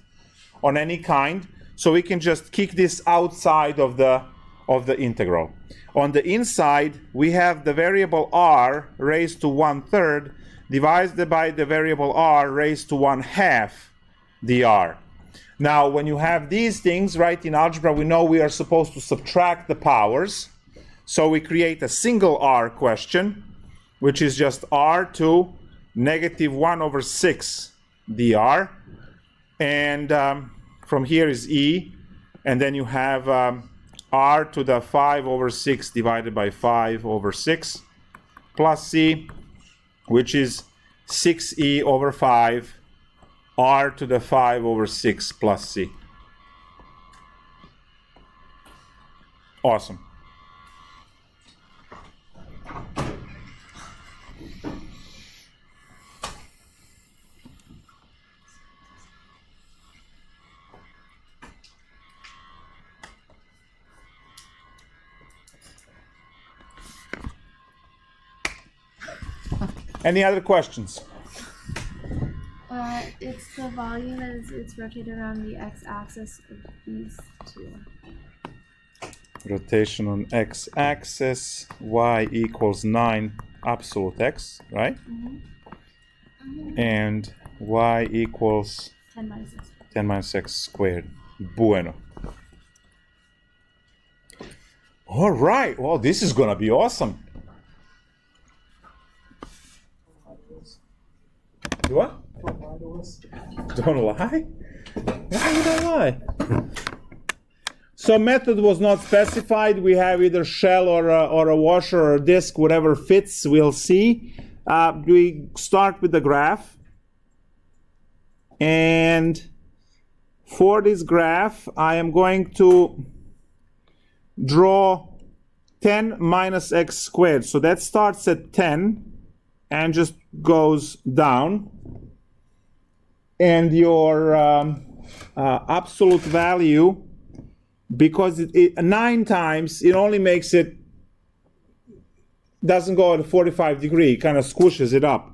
[SPEAKER 1] on any kind. So we can just kick this outside of the integral. On the inside, we have the variable r raised to 1/3 divided by the variable r raised to 1/2 dr. Now, when you have these things, right, in algebra, we know we are supposed to subtract the powers. So we create a single r question, which is just r to -1/6 dr. And from here is e. And then you have r to the 5/6 divided by 5/6 plus c, which is 6e/5 r to the 5/6 plus c. Awesome. Any other questions?
[SPEAKER 7] It's the volume as it's rotated around the x-axis of these two.
[SPEAKER 1] Rotation on x-axis, y equals 9 absolute x, right? And y equals
[SPEAKER 7] 10 minus x.
[SPEAKER 1] 10 minus x squared. Bueno. All right. Well, this is going to be awesome. What? Don't lie? Why would I lie? So method was not specified. We have either shell or a washer or a disk, whatever fits, we'll see. We start with the graph. And for this graph, I am going to draw 10 minus x squared. So that starts at 10 and just goes down. And your absolute value, because it 9 times, it only makes it, doesn't go at a 45 degree, it kind of squishes it up.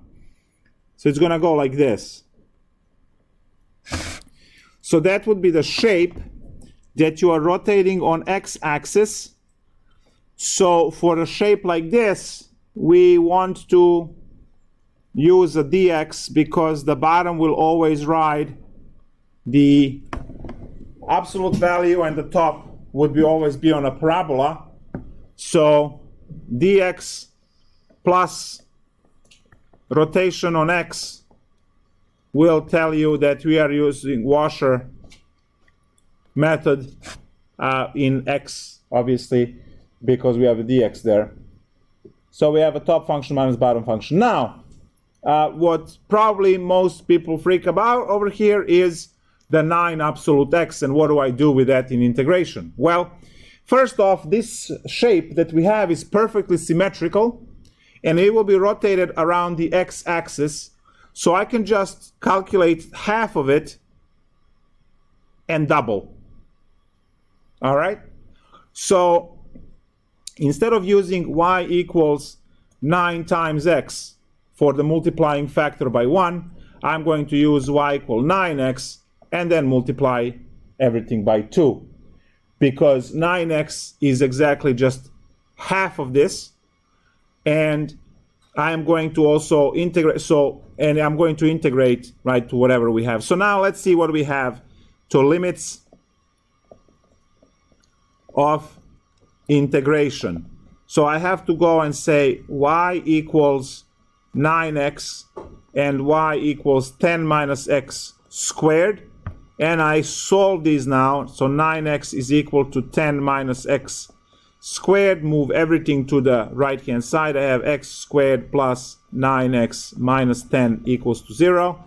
[SPEAKER 1] So it's going to go like this. So that would be the shape that you are rotating on x-axis. So for a shape like this, we want to use a dx because the bottom will always ride the absolute value and the top would always be on a parabola. So dx plus rotation on x will tell you that we are using washer method in x, obviously, because we have a dx there. So we have a top function minus bottom function. Now, what probably most people freak about over here is the 9 absolute x, and what do I do with that in integration? Well, first off, this shape that we have is perfectly symmetrical, and it will be rotated around the x-axis. So I can just calculate half of it and double. All right? So instead of using y equals 9 times x for the multiplying factor by 1, I'm going to use y equal 9x and then multiply everything by 2. Because 9x is exactly just half of this. And I am going to also integrate, and I'm going to integrate, right, to whatever we have. So now let's see what we have to limits of integration. So I have to go and say y equals 9x and y equals 10 minus x squared. And I solve these now. So 9x is equal to 10 minus x squared. Move everything to the right hand side. I have x squared plus 9x minus 10 equals to 0.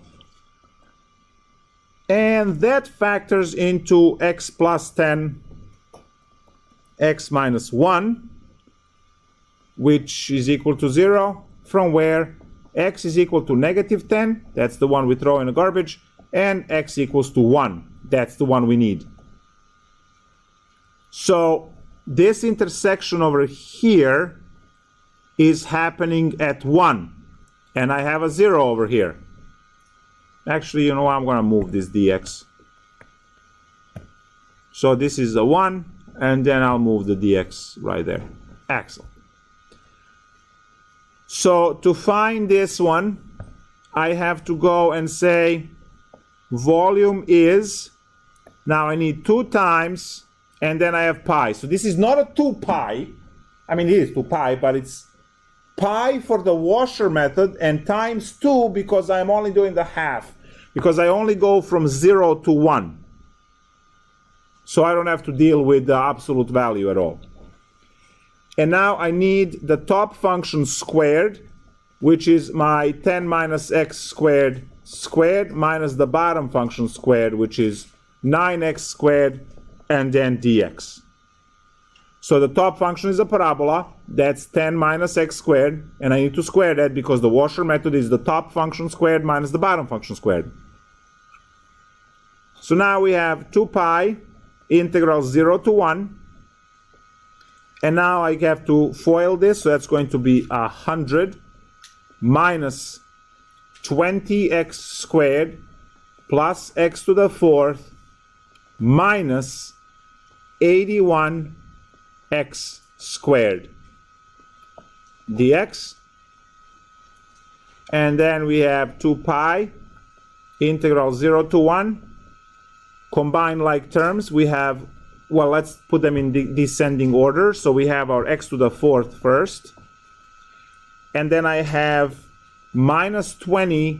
[SPEAKER 1] And that factors into x plus 10, x minus 1, which is equal to 0, from where x is equal to negative 10, that's the one we throw in the garbage, and x equals to 1, that's the one we need. So this intersection over here is happening at 1, and I have a 0 over here. Actually, you know what? I'm going to move this dx. So this is a 1, and then I'll move the dx right there. Excellent. So to find this one, I have to go and say volume is, now I need 2 times, and then I have pi. So this is not a 2 pi. I mean, it is 2 pi, but it's pi for the washer method and times 2 because I'm only doing the half. Because I only go from 0 to 1. So I don't have to deal with the absolute value at all. And now I need the top function squared, which is my 10 minus x squared squared minus the bottom function squared, which is 9x squared, and then dx. So the top function is a parabola. That's 10 minus x squared, and I need to square that because the washer method is the top function squared minus the bottom function squared. So now we have 2 pi integral 0 to 1. And now I have to FOIL this, so that's going to be 100 minus 20x squared plus x to the 4th minus 81x squared dx. And then we have 2 pi integral 0 to 1. Combine like terms, we have, well, let's put them in descending order. So we have our x to the 4th first. And then I have minus 20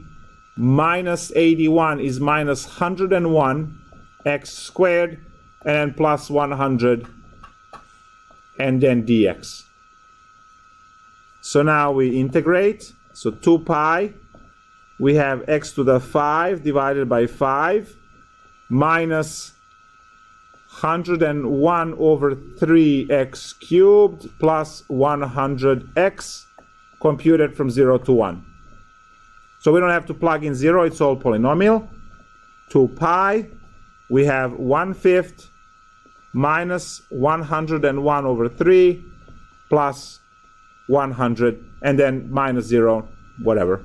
[SPEAKER 1] minus 81 is minus 101 x squared. and then plus 100, and then dx. So now we integrate. So 2 pi, we have x to the 5 divided by 5 minus 101 over 3x cubed plus 100x computed from 0 to 1. So we don't have to plug in 0, it's all polynomial. 2 pi, we have 1/5 minus 101 over 3 plus 100, and then minus 0, whatever.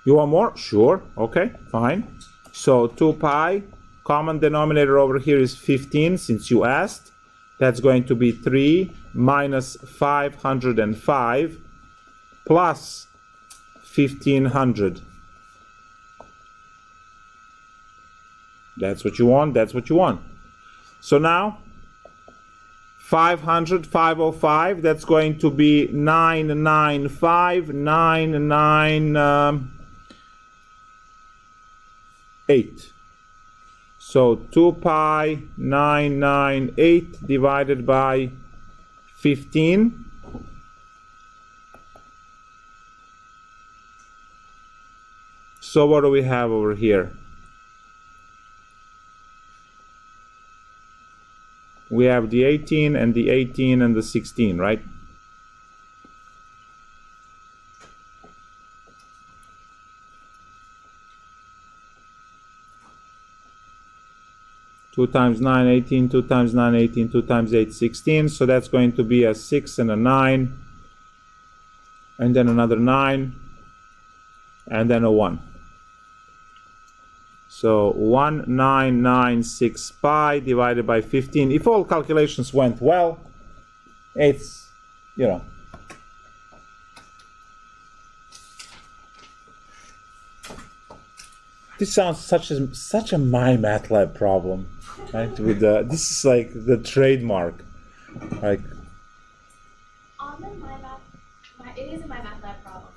[SPEAKER 1] You want more? Sure. Okay, fine. So 2 pi, common denominator over here is 15 since you asked. That's going to be 3 minus 505 plus 1500. That's what you want, that's what you want. So now 500, 505, that's going to be 998. So 2 pi 998 divided by 15. So what do we have over here? We have the 18 and the 18 and the 16, right? Two times 9, 18, 2 times 9, 18, 2 times 8, 16. So that's going to be a 6 and a 9, and then another 9, and then a 1. So 1996 pi divided by 15. If all calculations went well, it's, you know, this sounds such a MyMathLab problem, right? With this is like the trademark, like.
[SPEAKER 8] On the it is a MyMathLab problem.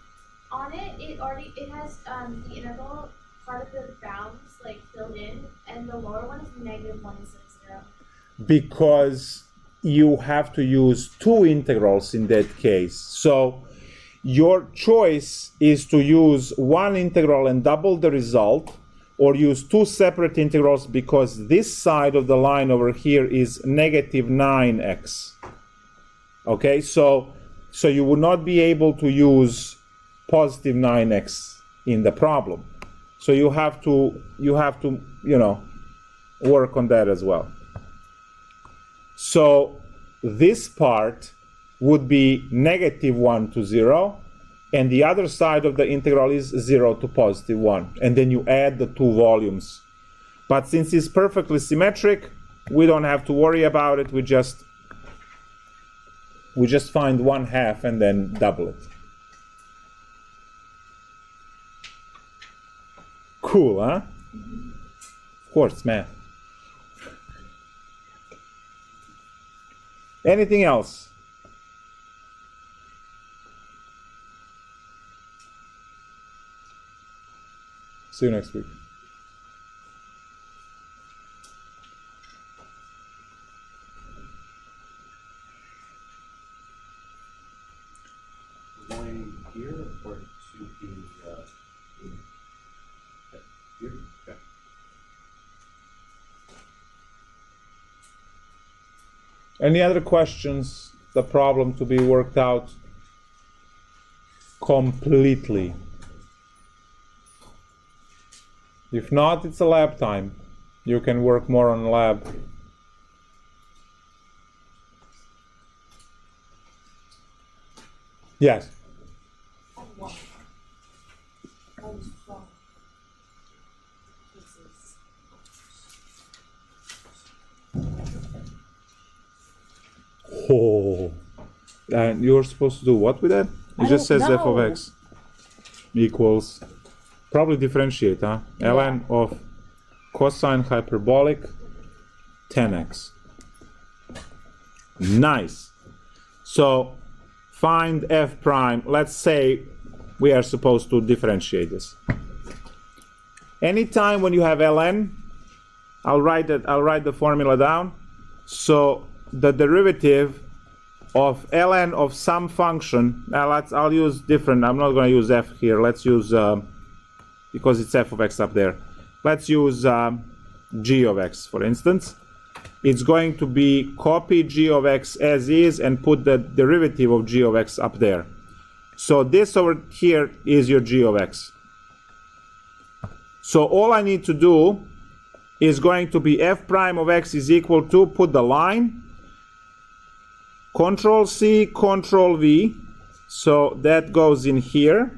[SPEAKER 8] On it, it has the integral part of the bounds like filled in, and the lower one is -1 instead of 0.
[SPEAKER 1] Because you have to use two integrals in that case. So your choice is to use one integral and double the result, or use two separate integrals because this side of the line over here is -9x. Okay, so you would not be able to use positive 9x in the problem. So you have to, you know, work on that as well. So this part would be -1 to 0, and the other side of the integral is 0 to +1, and then you add the two volumes. But since it's perfectly symmetric, we don't have to worry about it. We just find 1/2 and then double it. Cool, huh? Of course, math. Anything else? See you next week.
[SPEAKER 4] Going here or to the here? Okay.
[SPEAKER 1] Any other questions? The problem to be worked out completely. If not, it's a lab time. You can work more on lab. Yes. Oh, and you're supposed to do what with that? It just says f of x equals, probably differentiate, huh? Ln of cosine hyperbolic 10x. Nice. So find f prime. Let's say we are supposed to differentiate this. Anytime when you have ln, I'll write the formula down. So the derivative of ln of some function, I'll use different, I'm not going to use f here, let's use, because it's f of x up there, let's use g of x, for instance. It's going to be copy g of x as is and put the derivative of g of x up there. So this over here is your g of x. So all I need to do is going to be f prime of x is equal to, put the line, Control C, Control V, so that goes in here,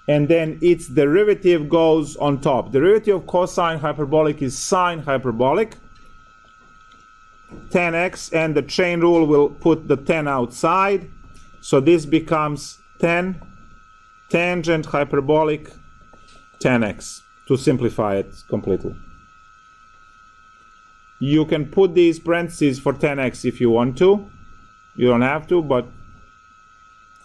[SPEAKER 1] and then its derivative goes on top. Derivative of cosine hyperbolic is sine hyperbolic, 10x, and the chain rule will put the 10 outside, so this becomes 10 tangent hyperbolic 10x, to simplify it completely. You can put these parentheses for 10x if you want to. You don't have to, but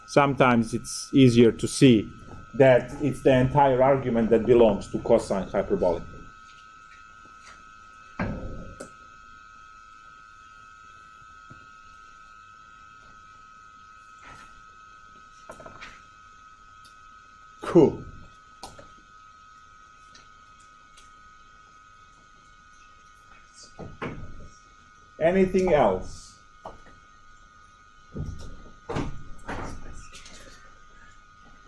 [SPEAKER 1] sometimes it's easier to see that it's the entire argument that belongs to cosine hyperbolic. Cool. Anything else?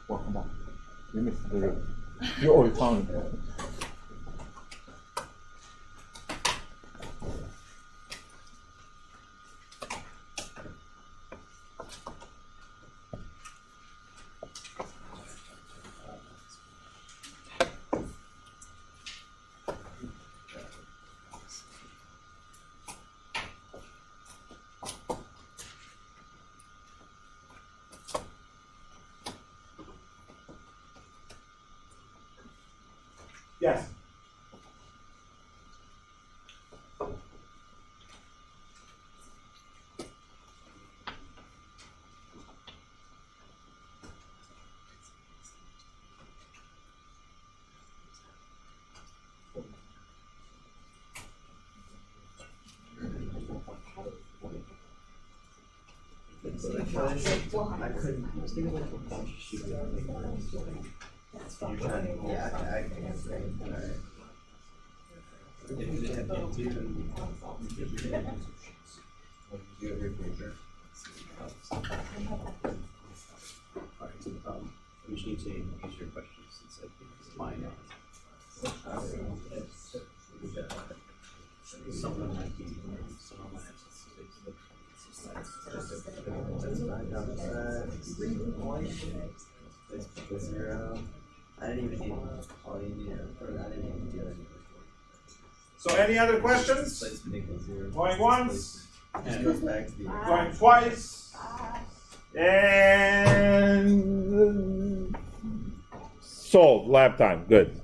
[SPEAKER 1] Welcome back. You missed the room. You already found it. Yes.
[SPEAKER 2] I couldn't. I was thinking like a bunch of shit. You're trying to, yeah, I can't say. Alright. If you didn't have to do every paper. Alright, so you just need to use your questions instead of mine. Someone might be, someone might have I didn't even need all you need, or I didn't even do it.
[SPEAKER 1] So any other questions? Going once, going twice, and solved. Lab time. Good.